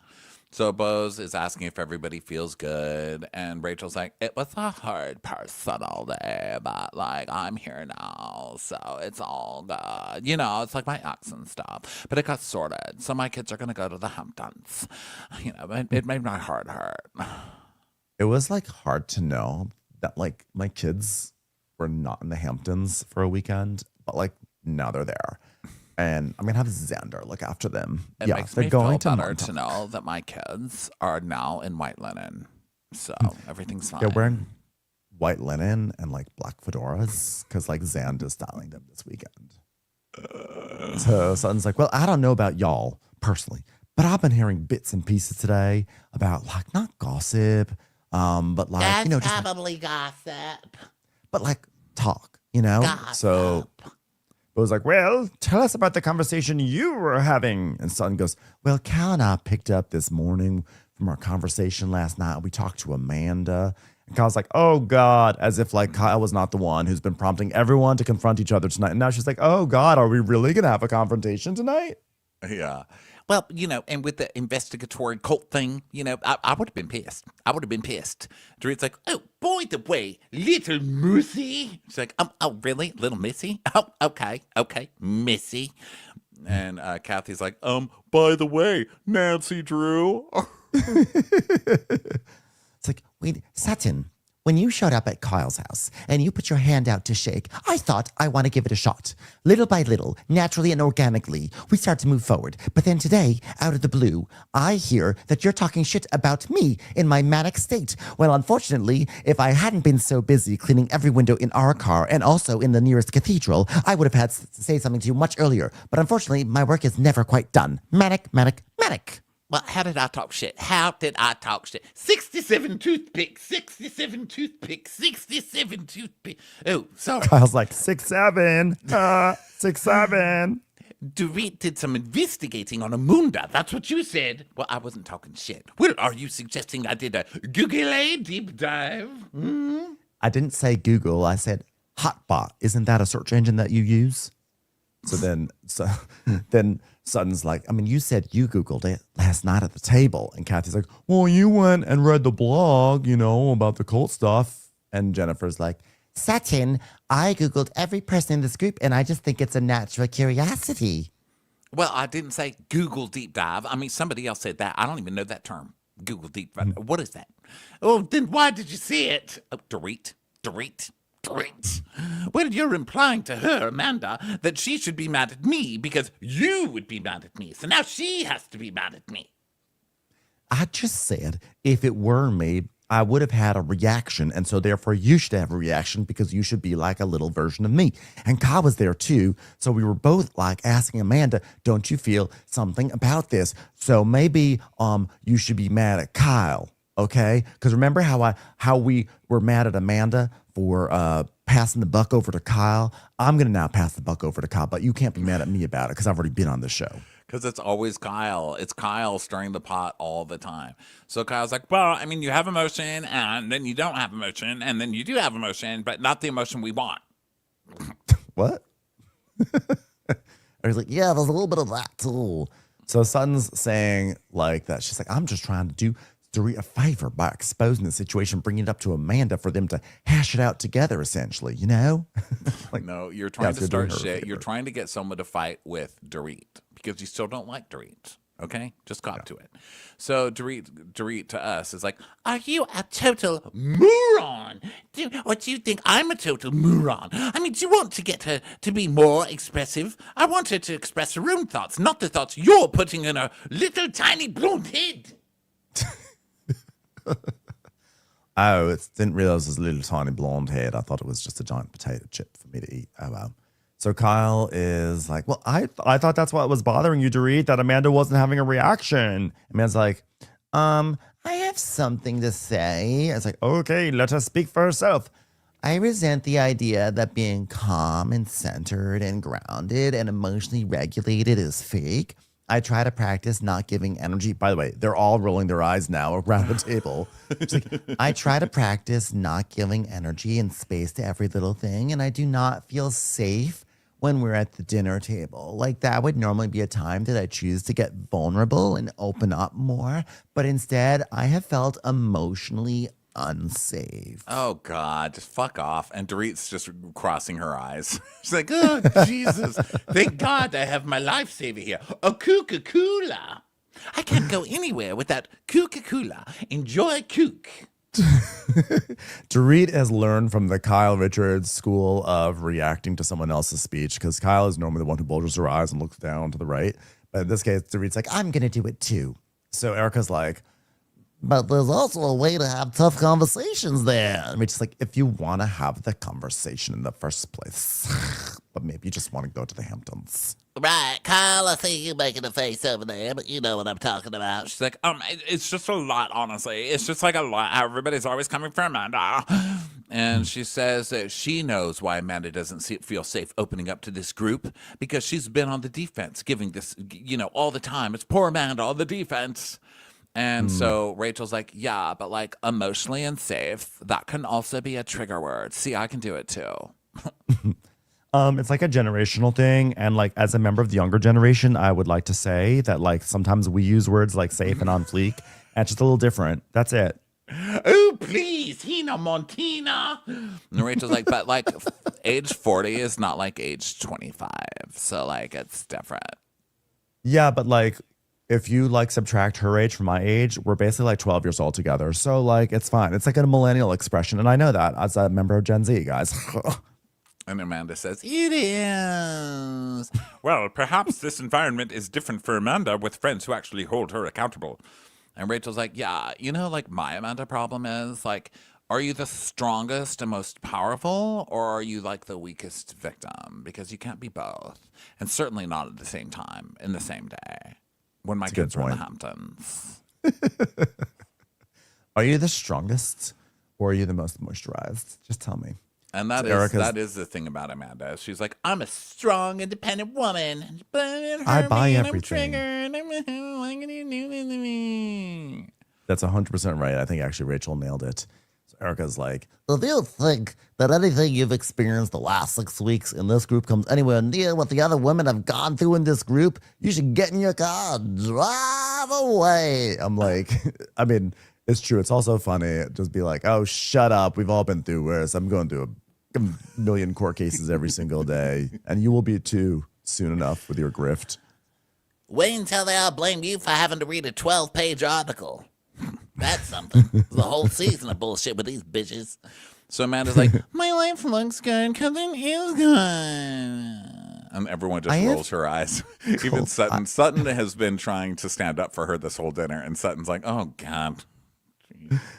So Bose is asking if everybody feels good, and Rachel's like, it was a hard personal day, but like I'm here now, so it's all good. It's like my ex and stuff, but it got sorted. So my kids are gonna go to the Hamptons. It made my heart hurt. It was like hard to know that like my kids were not in the Hamptons for a weekend, but like now they're there. And I'm going to have Xander look after them. It makes me feel better to know that my kids are now in white linen. So everything's fine. They're wearing white linen and like black fedoras because like Xand is styling them this weekend. So Sutton's like, well, I don't know about y'all personally, but I've been hearing bits and pieces today about like not gossip, but like, That's just probably gossip. but like talk, Gossip. So I was like, well, tell us about the conversation you were having. And Sutton goes, well, Cal and I picked up this morning from our conversation last night. We talked to Amanda. And Kyle's like, oh, God, as if like Kyle was not the one who's been prompting everyone to confront each other tonight. And now she's like, oh, God, are we really going to have a confrontation tonight? Yeah. Well, and with the investigatory cult thing, I would have been pissed. Dorit's like, oh, by the way, little Missy. She's like, oh, really? Little Missy? Oh, okay, Missy. And Kathy's like, by the way, Nancy Drew. It's like, wait, Sutton, when you showed up at Kyle's house and you put your hand out to shake, I thought I want to give it a shot. Little by little, naturally and organically, we start to move forward. But then today, out of the blue, I hear that you're talking shit about me in my manic state. Well, unfortunately, if I hadn't been so busy cleaning every window in our car and also in the nearest cathedral, I would have had to say something to you much earlier. But unfortunately, my work is never quite done. Manic, manic, manic. Well, how did I talk shit? 67 toothpicks. Oh, sorry. Kyle's like, 6'7", 6'7". Dorit did some investigating on Amunda. That's what you said. Well, I wasn't talking shit. Well, are you suggesting I did a Google deep dive? I didn't say Google. I said Hotbot. Isn't that a search engine that you use? So then Sutton's like, I mean, you said you Googled it last night at the table. And Kathy's like, well, you went and read the blog, about the cult stuff. And Jennifer's like, Sutton, I Googled every person in this group, and I just think it's a natural curiosity. Well, I didn't say Google deep dive. I mean, somebody else said that. I don't even know that term. Google deep dive. What is that? Oh, then why did you say it? Oh, Dorit. Well, you're implying to her, Amanda, that she should be mad at me because you would be mad at me. So now she has to be mad at me. I just said, if it were me, I would have had a reaction. And so therefore you should have a reaction because you should be like a little version of me. And Kyle was there too. So we were both like asking Amanda, don't you feel something about this? So maybe you should be mad at Kyle. Okay, because remember how we were mad at Amanda for passing the buck over to Kyle? I'm gonna now pass the buck over to Kyle, but you can't be mad at me about it because I've already been on the show. Because it's always Kyle. It's Kyle stirring the pot all the time. So Kyle's like, well, I mean, you have emotion, and then you don't have emotion, and then you do have emotion, but not the emotion we want. What? I was like, yeah, there's a little bit of that too. So Sutton's saying like that. She's like, I'm just trying to do Dorit a favor by exposing the situation, bringing it up to Amanda for them to hash it out together, essentially, you know? Like, no, you're trying to start shit. You're trying to get someone to fight with Dorit because you still don't like Dorit. Okay? Just cop to it. So Dorit to us is like, Are you a total moron? Or do you think I'm a total moron? I mean, do you want to get her to be more expressive? I want her to express her own thoughts, not the thoughts you're putting in her little tiny blonde head. Oh, didn't realize it was a little tiny blonde head. I thought it was just a giant potato chip for me to eat. Oh, wow. So Kyle is like, well, I thought that's what was bothering you, Dorit, that Amanda wasn't having a reaction. Amanda's like, I have something to say. I was like, okay, let her speak for herself. I resent the idea that being calm and centered and grounded and emotionally regulated is fake. I try to practice not giving energy. By the way, they're all rolling their eyes now around the table. It's like, I try to practice not giving energy and space to every little thing, and I do not feel safe when we're at the dinner table. Like, that would normally be a time that I choose to get vulnerable and open up more, but instead, I have felt emotionally unsafe. oh, God, just fuck off. And Dorit's just crossing her eyes. She's like, oh, Jesus. Thank God I have my lifesaver here. A Coca-Cola. I can't go anywhere without Coca-Cola. Enjoy Coke. Dorit has learned from the Kyle Richards school of reacting to someone else's speech because Kyle is normally the one who bulges her eyes and looks down to the right. But in this case, Dorit's like, I'm going to do it too. So Erica's like, but there's also a way to have tough conversations there. I mean, it's like, if you want to have the conversation in the first place, but maybe you just want to go to the Hamptons. Right, Kyle, I see you making a face over there, but you know what I'm talking about. She's like, it's just a lot, honestly. It's just like a lot. Everybody's always coming for Amanda. And she says that she knows why Amanda doesn't feel safe opening up to this group because she's been on the defense, giving this, all the time. It's poor Amanda on the defense. And so Rachel's like, yeah, but like emotionally unsafe, that can also be a trigger word. See, I can do it too. It's like a generational thing. And like, as a member of the younger generation, I would like to say that like sometimes we use words like safe and on fleek, and it's just a little different. That's it. Oh, please, Hina Montina. And Rachel's like, but like age 40 is not like age 25. So like, it's different. Yeah, but like, if you like subtract her age from my age, we're basically like 12 years old together. So like, it's fine. It's like a millennial expression. And I know that as a member of Gen Z, guys. And Amanda says, it is. Well, perhaps this environment is different for Amanda with friends who actually hold her accountable. And Rachel's like, yeah, like my Amanda problem is like, are you the strongest and most powerful, or are you like the weakest victim? Because you can't be both. And certainly not at the same time, in the same day. When my kids were in the Hamptons. Are you the strongest or are you the most moisturized? Just tell me. And that is the thing about Amanda. She's like, I'm a strong, independent woman. I buy everything. That's 100% right. I think actually Rachel nailed it. So Erica's like, If you think that anything you've experienced the last 6 weeks in this group comes anywhere near what the other women have gone through in this group, you should get in your car and drive away. I'm like, I mean, it's true. It's also funny. Just be like, oh, shut up. We've all been through worse. I'm going through a million court cases every single day. And you will be too soon enough with your grift. Wait until they all blame you for having to read a 12-page article. That's something. The whole season of bullshit with these bitches. So Amanda's like, my life looks good because it is good. And everyone just rolls her eyes. Even Sutton. Sutton has been trying to stand up for her this whole dinner. And Sutton's like, oh, God.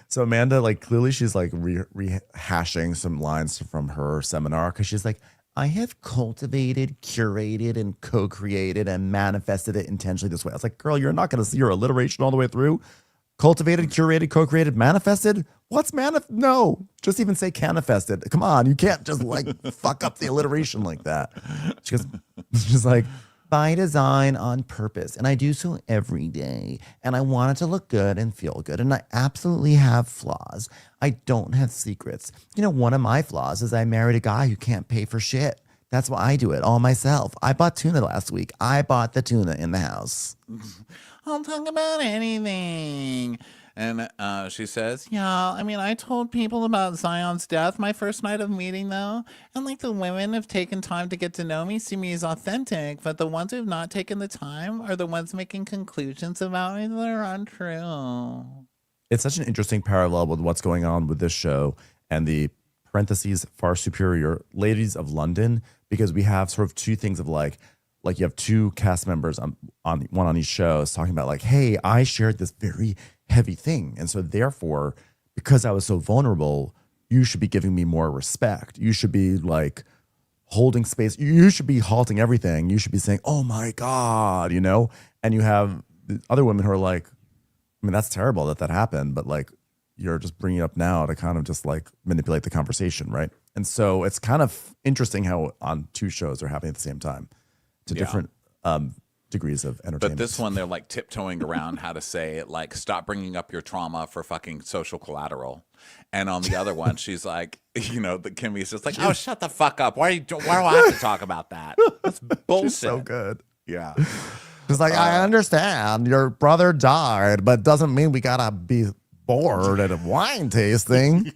So Amanda, like, clearly she's like rehashing some lines from her seminar because she's like, I have cultivated, curated, and co-created and manifested it intentionally this way. I was like, girl, you're not going to see your alliteration all the way through. Cultivated, curated, co-created, manifested. What's No, just even say canifested. Come on, you can't just like fuck up the alliteration like that. She's like, by design, on purpose, and I do so every day. And I want it to look good and feel good. And I absolutely have flaws. I don't have secrets. You know, one of my flaws is I married a guy who can't pay for shit. That's why I do it all myself. I bought tuna last week. I bought the tuna in the house. I'll talk about anything. And she says, yeah, I mean, I told people about Zion's death my first night of meeting, though. And, like, the women have taken time to get to know me, see me as authentic. But the ones who have not taken the time are the ones making conclusions about me that are untrue. It's such an interesting parallel with what's going on with this show and the parentheses far superior ladies of London, because we have sort of two things of like you have two cast members on one on each show is talking about like, hey, I shared this very heavy thing. And so therefore, because I was so vulnerable, you should be giving me more respect. You should be like holding space. You should be halting everything. You should be saying, oh my God, you know? And you have the other women who are like, I mean, that's terrible that happened, but like, you're just bringing it up now to kind of just like manipulate the conversation, right? And so it's kind of interesting how on two shows are happening at the same time to different degrees of entertainment. But this one, they're like tiptoeing around how to say it, like, stop bringing up your trauma for fucking social collateral. And on the other one, she's like, you know, the Kimmy's just like, oh, shut the fuck up. Why do I have to talk about that? That's bullshit. She's so good. Yeah. She's like, I understand your brother died, but doesn't mean we gotta be bored at a wine tasting.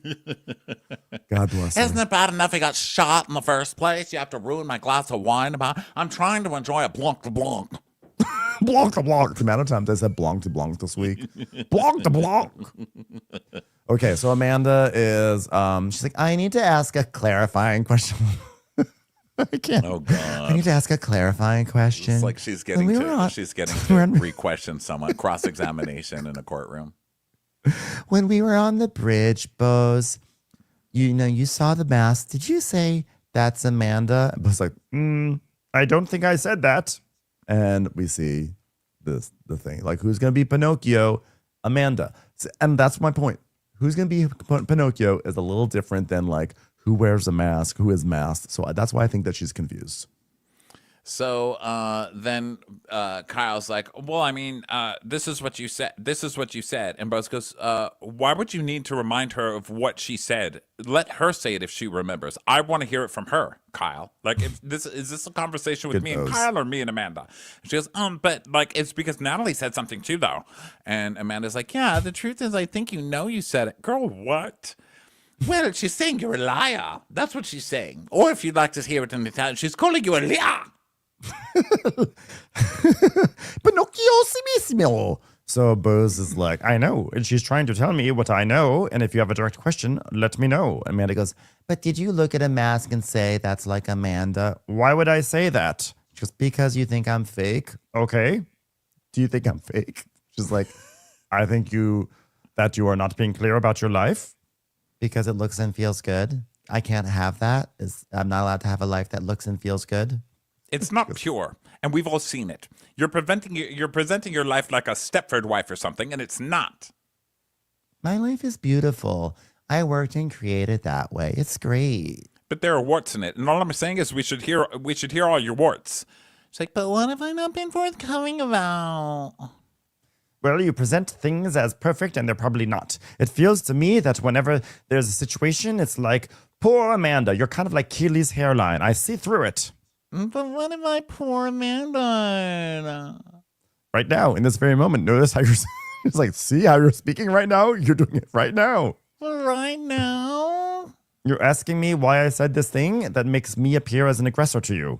God bless her. Isn't it bad enough he got shot in the first place? You have to ruin my glass of wine about. I'm trying to enjoy a Blanc de Blanc. Blanc de Blanc. The amount of times I said Blanc de Blanc this week. Blanc de Blanc. Okay, so Amanda is, she's like, I need to ask a clarifying question. I can't. Oh God! I need to ask a clarifying question. It's like she's getting to re-question someone, cross-examination in a courtroom. When we were on the bridge, Bose, you know, you saw the mask. Did you say that's Amanda? I was like, I don't think I said that. And we see the thing, like, who's going to be Pinocchio? Amanda. And that's my point. Who's going to be Pinocchio is a little different than like who wears a mask, who is masked. So that's why I think that she's confused. So then Kyle's like, well, I mean, this is what you said. This is what you said. And Bose goes, Why would you need to remind her of what she said? Let her say it if she remembers. I want to hear it from her, Kyle. Like, if is this a conversation with me and Kyle or me and Amanda? She goes, but like, it's because Natalie said something too, though. and Amanda's like, yeah, the truth is, I think you know you said it. Girl, what? Well, she's saying you're a liar. That's what she's saying. Or if you'd like to hear it in Italian, she's calling you a liar. Pinocchio. So Bose is like, I know. And she's trying to tell me what I know. And if you have a direct question, let me know. Amanda goes, but did you look at a mask and say that's like Amanda? Why would I say that? Just because you think I'm fake. Okay. Do you think I'm fake? She's like, I think that you are not being clear about your life. Because it looks and feels good. I can't have that. I'm not allowed to have a life that looks and feels good. It's not pure, and we've all seen it. You're presenting your life like a Stepford wife or something, and it's not. My life is beautiful. I worked and created that way. It's great. But there are warts in it, and all I'm saying is we should hear all your warts. She's like, but what have I not been forthcoming about? Well, you present things as perfect, and they're probably not. It feels to me that whenever there's a situation, it's like, poor Amanda, you're kind of like Keely's hairline. I see through it. But what am I, poor Amanda? Right now, in this very moment, notice how you're it's like, see how you're speaking right now? You're doing it right now. Right now? You're asking me why I said this thing that makes me appear as an aggressor to you.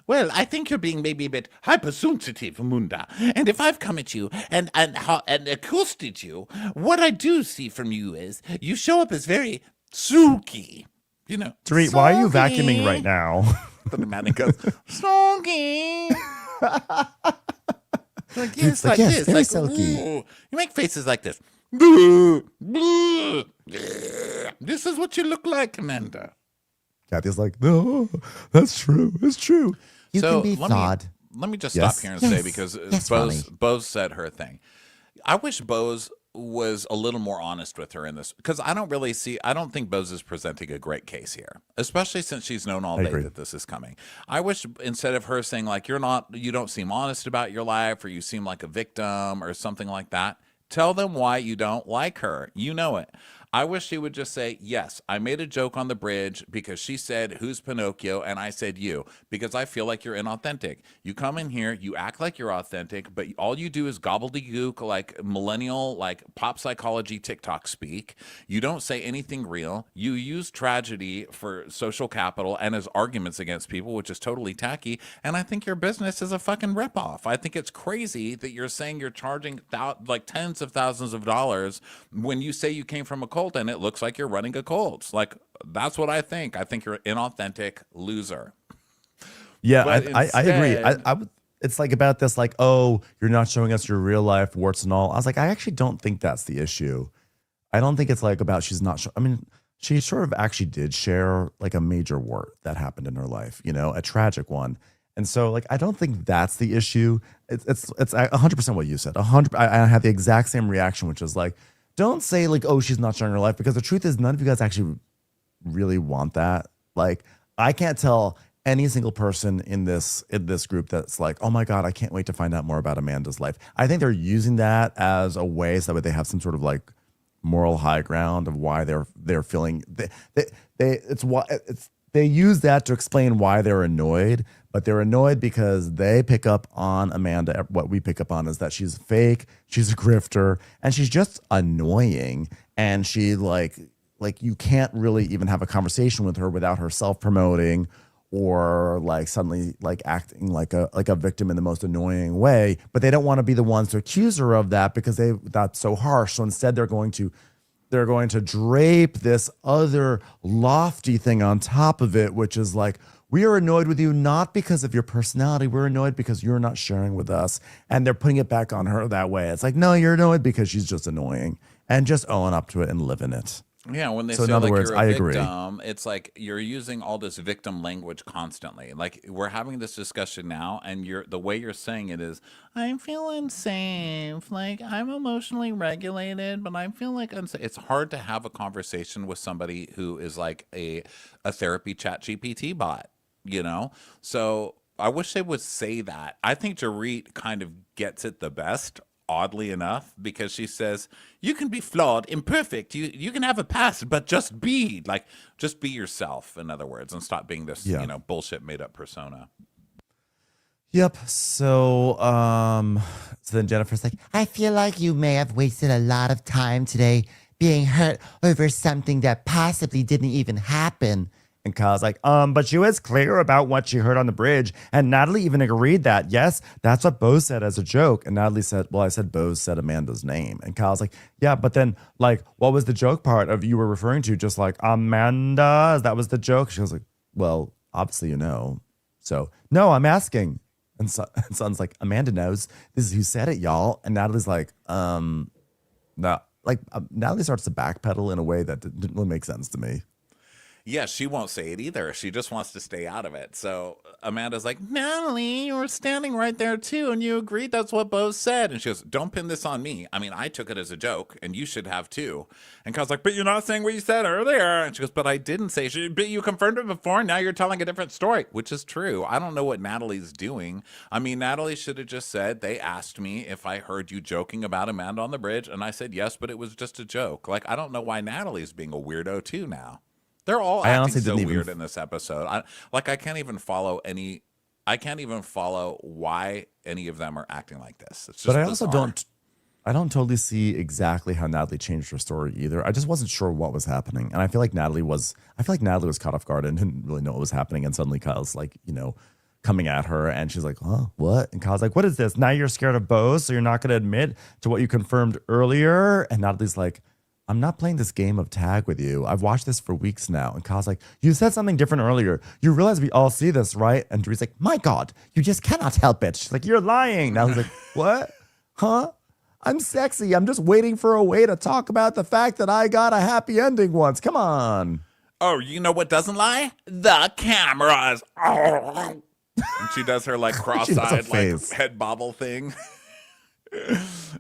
Well, I think you're being maybe a bit hypersensitive, Munda. And if I've come at you and accosted you, what I do see from you is you show up as very sulky. You know, Dorit, why are you vacuuming right now? The man goes, sulky. Like, yes, like yes, this. very Like, sulky. You make faces like this. This is what you look like, Amanda. Kathy's like, no, that's true. It's true. You So, can be thawed. Let me just Yes. stop here and Yes. say, because Yes, Ronnie. Bose said her thing. I wish Bose was a little more honest with her in this, because I don't think Bose is presenting a great case here, especially since she's known all day that this is coming. I wish instead of her saying like, you don't seem honest about your life, or you seem like a victim or something like that, tell them why you don't like her. You know it. I wish she would just say, yes, I made a joke on the bridge because she said, who's Pinocchio? And I said, you, because I feel like you're inauthentic. You come in here, you act like you're authentic, but all you do is gobbledygook, like millennial, like pop psychology TikTok speak. You don't say anything real. You use tragedy for social capital and as arguments against people, which is totally tacky. And I think your business is a fucking ripoff. I think it's crazy that you're saying you're charging like tens of thousands of dollars when you say you came from a cult and it looks like you're running a cult. Like, that's what I think. I think you're an inauthentic loser. Yeah, I agree. I would. It's like about this, like, oh, you're not showing us your real life warts and all. I was like, I actually don't think that's the issue. I don't think it's like about she's not. I mean, she sort of actually did share like a major wart that happened in her life, you know, a tragic one. And so, like, I don't think that's the issue. It's 100% what you said. 100. I had the exact same reaction, which is like, don't say like, oh, she's not sharing her life, because the truth is none of you guys actually really want that. Like, I can't tell any single person in this group that's like, oh my God, I can't wait to find out more about Amanda's life. I think they're using that as a way so that they have some sort of like moral high ground of why they're feeling they use that to explain why they're annoyed, but they're annoyed because they pick up on Amanda. What we pick up on is that she's fake, she's a grifter, and she's just annoying. And she like you can't really even have a conversation with her without her self-promoting or like suddenly like acting like a victim in the most annoying way. But they don't want to be the ones to accuse her of that because that's so harsh. So instead they're going to drape this other lofty thing on top of it, which is like, we are annoyed with you not because of your personality. We're annoyed because you're not sharing with us. And they're putting it back on her that way. It's like, no, you're annoyed because she's just annoying, and just own up to it and live in it. Yeah, when they so say in other like words, you're a I victim, agree. it's like you're using all this victim language constantly. Like, we're having this discussion now, and the way you're saying it is, I'm feeling safe, like I'm emotionally regulated, but I feel like unsafe. It's hard to have a conversation with somebody who is like a therapy chat GPT bot, you know? So I wish they would say that. I think Dorit kind of gets it the best, oddly enough, because she says, you can be flawed, imperfect, you can have a past, but just be yourself, in other words, and stop being this bullshit made up persona. Yep. So then Jennifer's like, I feel like you may have wasted a lot of time today being hurt over something that possibly didn't even happen. and Kyle's like, but she was clear about what she heard on the bridge. And Natalie even agreed that, yes, that's what Bose said as a joke. And Natalie said, well, I said Bose said Amanda's name. And Kyle's like, yeah, but then, like, what was the joke part of you were referring to? Just like, Amanda, that was the joke? She was like, well, obviously you know. So, no, I'm asking. And Sutton's like, Amanda knows. This is who said it, y'all. And Natalie's like, no. Like, Natalie starts to backpedal in a way that didn't really make sense to me. Yeah, she won't say it either. She just wants to stay out of it. So Amanda's like, Natalie, you were standing right there too, and you agreed that's what Bose said. And she goes, don't pin this on me. I mean, I took it as a joke, and you should have too. And Kyle's like, but you're not saying what you said earlier. And she goes, but I didn't say. But you confirmed it before, and now you're telling a different story, which is true. I don't know what Natalie's doing. I mean, Natalie should have just said, they asked me if I heard you joking about Amanda on the bridge, and I said yes, but it was just a joke. Like, I don't know why Natalie's being a weirdo too now. They're all acting so weird in this episode. I can't even follow why any of them are acting like this. It's just but I bizarre. also don't totally see exactly how Natalie changed her story either. I just wasn't sure what was happening. And I feel like Natalie was caught off guard and didn't really know what was happening. And suddenly Kyle's like, coming at her, and she's like, huh, what? And Kyle's like, what is this? Now you're scared of Bose, so you're not going to admit to what you confirmed earlier? And Natalie's like, I'm not playing this game of tag with you. I've watched this for weeks now. And Kyle's like, you said something different earlier. You realize we all see this, right? And Dorit's like, my God, you just cannot help it. She's like, you're lying. Now he's like, what? Huh? I'm sexy. I'm just waiting for a way to talk about the fact that I got a happy ending once. Come on. Oh, you know what doesn't lie? The cameras. And she does her like cross-eyed like head bobble thing.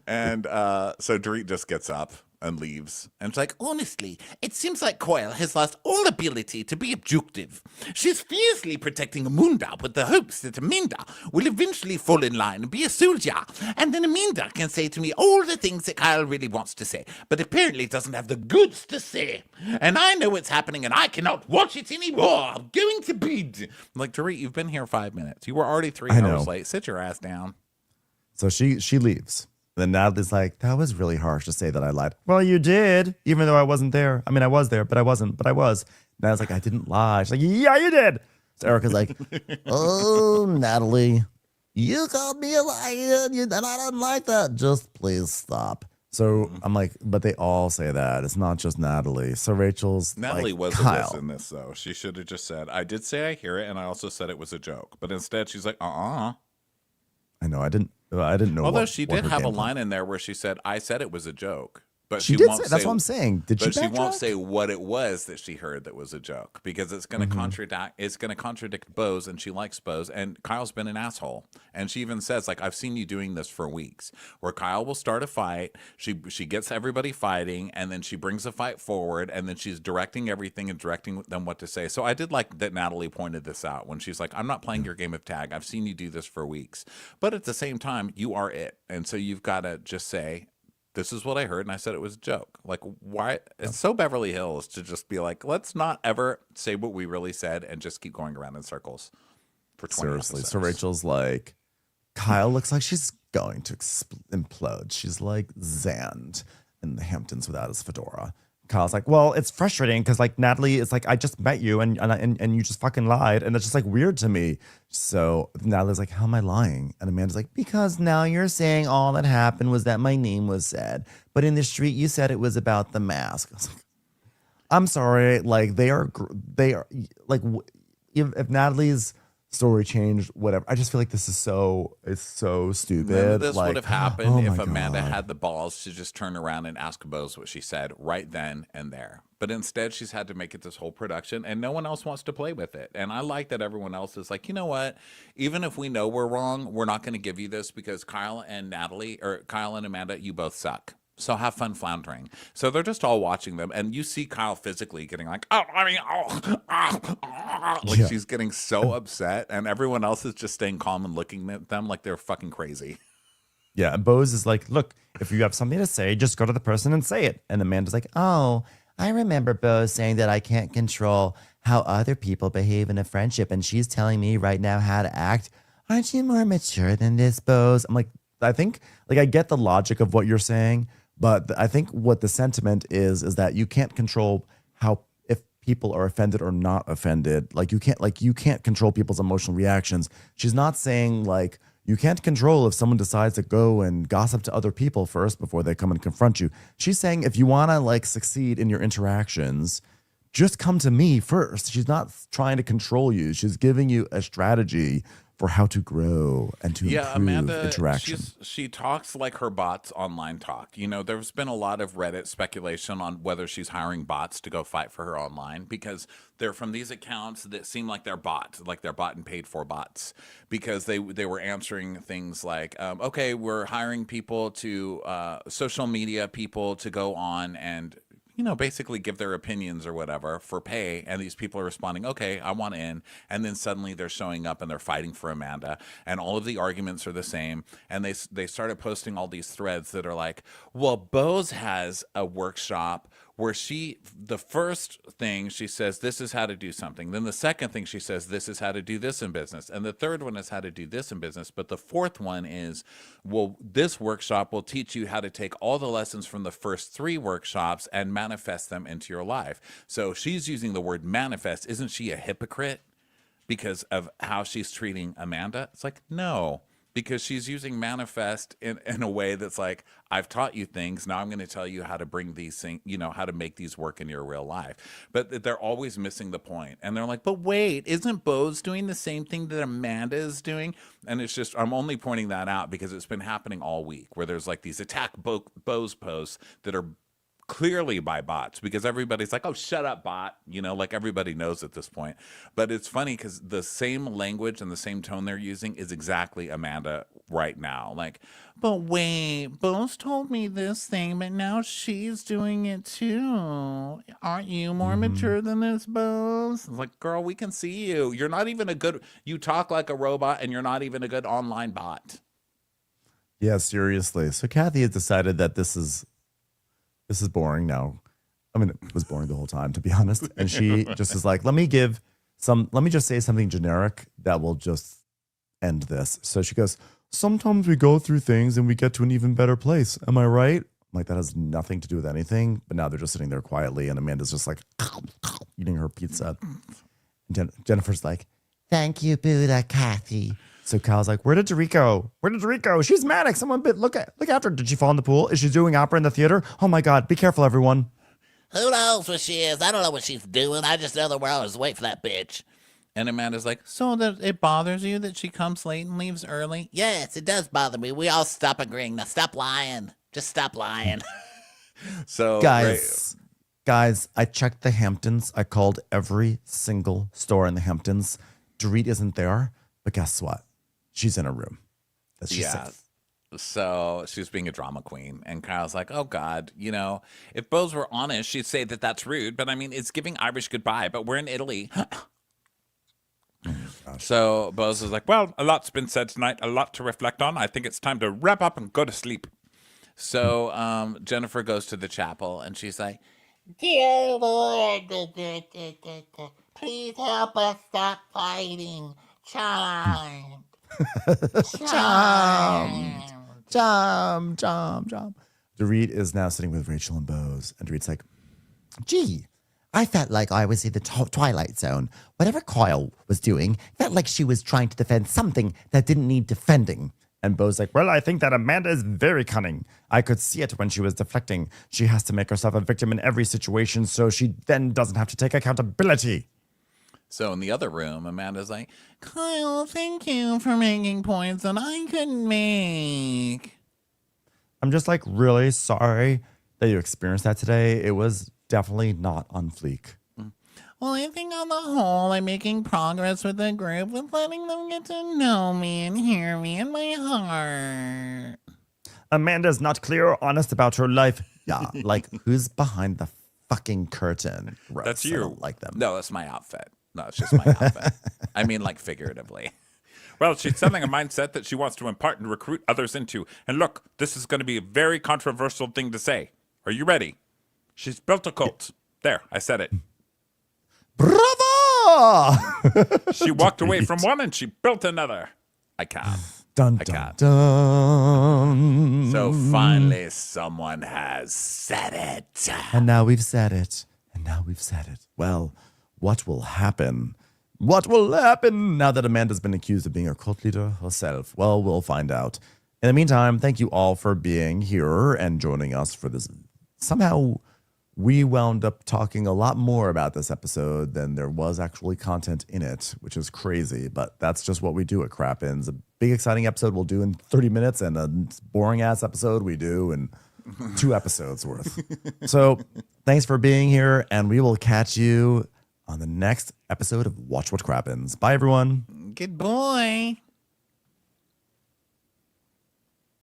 And so Dorit just gets up and leaves. And it's like, Honestly, it seems like Coyle has lost all ability to be objective. She's fiercely protecting Amunda with the hopes that Aminda will eventually fall in line and be a soldier. And then Aminda can say to me all the things that Kyle really wants to say, but apparently doesn't have the goods to say. And I know what's happening and I cannot watch it anymore. I'm going to bed. like, Dorit, you've been here 5 minutes. You were already 3 I hours know. late. Sit your ass down. So she leaves. Then Natalie's like, that was really harsh to say that I lied. Well, you did, even though I wasn't there. I mean, I was there, but I wasn't, but I was. Natalie's like, I didn't lie. She's like, yeah, you did. So Erica's like, oh, Natalie, you called me a liar, and I don't like that. Just please stop. So I'm like, but they all say that. It's not just Natalie. So Rachel's Natalie like, was Kyle. in this, though. She should have just said, I did say I hear it, and I also said it was a joke. But instead, she's like, I know, I didn't know. Although what she what did her have a game plan. line in there where she said, I said it was a joke. But She she did won't say, that's what I'm saying. Did But she she won't backtrack? say what it was that she heard that was a joke because it's going to contradict. It's going to contradict Bose, and she likes Bose. And Kyle's been an asshole, and she even says, like, I've seen you doing this for weeks. Where Kyle will start a fight, she gets everybody fighting, and then she brings the fight forward, and then she's directing everything and directing them what to say. So I did like that Natalie pointed this out when she's like, I'm not playing your game of tag. I've seen you do this for weeks, but at the same time, you are it, and so you've got to just say, this is what I heard, and I said it was a joke. Like, why? It's so Beverly Hills to just be like, let's not ever say what we really said and just keep going around in circles for 20 Seriously. episodes. So Rachel's like, Kyle looks like she's going to implode. She's like Zand in the Hamptons without his fedora. Kyle's like, well, it's frustrating because like Natalie is like, I just met you and you just fucking lied, and it's just like weird to me. So Natalie's like, how am I lying? And Amanda's like, because now you're saying all that happened was that my name was said, but in the street you said it was about the mask. I was like, I'm sorry, like they are like if Natalie's story changed, whatever. I just feel like this is so stupid. None of this like, would have happened oh if my Amanda God. had the balls to just turn around and ask Bose what she said right then and there. But instead, she's had to make it this whole production, and no one else wants to play with it. And I like that everyone else is like, you know what? Even if we know we're wrong, we're not going to give you this because Kyle and Amanda, you both suck. So have fun floundering. So they're just all watching them, and you see Kyle physically getting like, like she's getting so upset, and everyone else is just staying calm and looking at them like they're fucking crazy. Yeah, and Bose is like, look, if you have something to say, just go to the person and say it. And Amanda's like, oh, I remember Bose saying that I can't control how other people behave in a friendship, and she's telling me right now how to act. Aren't you more mature than this, Bose? I'm like, I think, like, I get the logic of what you're saying, but I think what the sentiment is that you can't control how if people are offended or not offended. Like you can't control people's emotional reactions. She's not saying like you can't control if someone decides to go and gossip to other people first before they come and confront you. She's saying if you want to like succeed in your interactions, just come to me first. She's not trying to control you. She's giving you a strategy for how to grow and to improve Amanda, interaction. she talks like her bots online talk. You know, there's been a lot of Reddit speculation on whether she's hiring bots to go fight for her online because they're from these accounts that seem like they're bots, like they're bought and paid for bots, because they were answering things like, okay, we're hiring people to social media people to go on and basically give their opinions or whatever for pay. And these people are responding, okay, I want in. And then suddenly they're showing up and they're fighting for Amanda. And all of the arguments are the same. And they started posting all these threads that are like, well, Bose has a workshop where the first thing she says, this is how to do something. Then the second thing she says, this is how to do this in business. And the third one is how to do this in business. But the fourth one is, well, this workshop will teach you how to take all the lessons from the first 3 workshops and manifest them into your life. So she's using the word manifest. Isn't she a hypocrite because of how she's treating Amanda? It's like, no. Because she's using manifest in a way that's like, I've taught you things. Now I'm going to tell you how to bring these things, how to make these work in your real life. But they're always missing the point. And they're like, but wait, isn't Bose doing the same thing that Amanda is doing? And it's just, I'm only pointing that out because it's been happening all week where there's like these attack Bose posts that are clearly by bots, because everybody's like, oh, shut up, bot. You know, like everybody knows at this point. But it's funny because the same language and the same tone they're using is exactly Amanda right now. Like, but wait, Bose told me this thing, but now she's doing it too. Aren't you more mature than this, Bose? It's like, girl, we can see you. You're not even a good, you talk like a robot and you're not even a good online bot. Yeah, seriously. So Kathy has decided that this is boring now. I mean, it was boring the whole time, to be honest. And she just is like, let me just say something generic that will just end this. So she goes, sometimes we go through things and we get to an even better place. Am I right? I'm like, that has nothing to do with anything. But now they're just sitting there quietly and Amanda's just like eating her pizza. And Jennifer's like, Thank you, Buddha Kathy. so Kyle's like, where did Doriko? Where did Doriko? She's manic. Someone look after her. Did she fall in the pool? Is she doing opera in the theater? Oh my God. Be careful, everyone. Who knows what she is? I don't know what she's doing. I just know that we're always wait for that bitch. And Amanda's like, so that it bothers you that she comes late and leaves early? Yes, it does bother me. We all stop agreeing. Now stop lying. Just stop lying. So Guys, I checked the Hamptons. I called every single store in the Hamptons. Dorit isn't there, but guess what? She's in a room. That's just safe. So she was being a drama queen. And Kyle's like, oh, God, you know, if Bose were honest, she'd say that that's rude. But I mean, it's giving Irish goodbye, but we're in Italy. So Bose is like, Well, a lot's been said tonight, a lot to reflect on. I think it's time to wrap up and go to sleep. so Jennifer goes to the chapel and she's like, Dear Lord, please help us stop fighting. Charm. Jump. Dorit is now sitting with Rachel and Bose. And Dorit's like, Gee, I felt like I was in the Twilight Zone. Whatever Kyle was doing felt like she was trying to defend something that didn't need defending. and Bo's like, well, I think that Amanda is very cunning. I could see it when she was deflecting. She has to make herself a victim in every situation so she then doesn't have to take accountability. So in the other room, Amanda's like, Kyle, thank you for making points that I couldn't make. I'm just like really sorry that you experienced that today. It was definitely not on fleek. Well, I think on the whole, I'm making progress with the group with letting them get to know me and hear me in my heart. Amanda's not clear or honest about her life. Yeah, like who's behind the fucking curtain? Gross. That's you. I don't like them. No, that's my outfit. No, it's just my outfit. I mean, like figuratively. Well, she's selling a mindset that she wants to impart and recruit others into. And look, this is going to be a very controversial thing to say. Are you ready? She's built a cult. There, I said it. Bravo! She walked away from one and she built another. I can't. Dun, I dun, can't. dun. So finally, someone has said it. And now we've said it. And now we've said it. Well, what will happen? What will happen now that Amanda's been accused of being a cult leader herself? Well, we'll find out. In the meantime, thank you all for being here and joining us for this. Somehow, we wound up talking a lot more about this episode than there was actually content in it, which is crazy, but that's just what we do at Crappins. A big, exciting episode we'll do in 30 minutes, and a boring-ass episode we do in 2 episodes worth. So thanks for being here, and we will catch you on the next episode of Watch What Crappins. Bye, everyone. Good boy.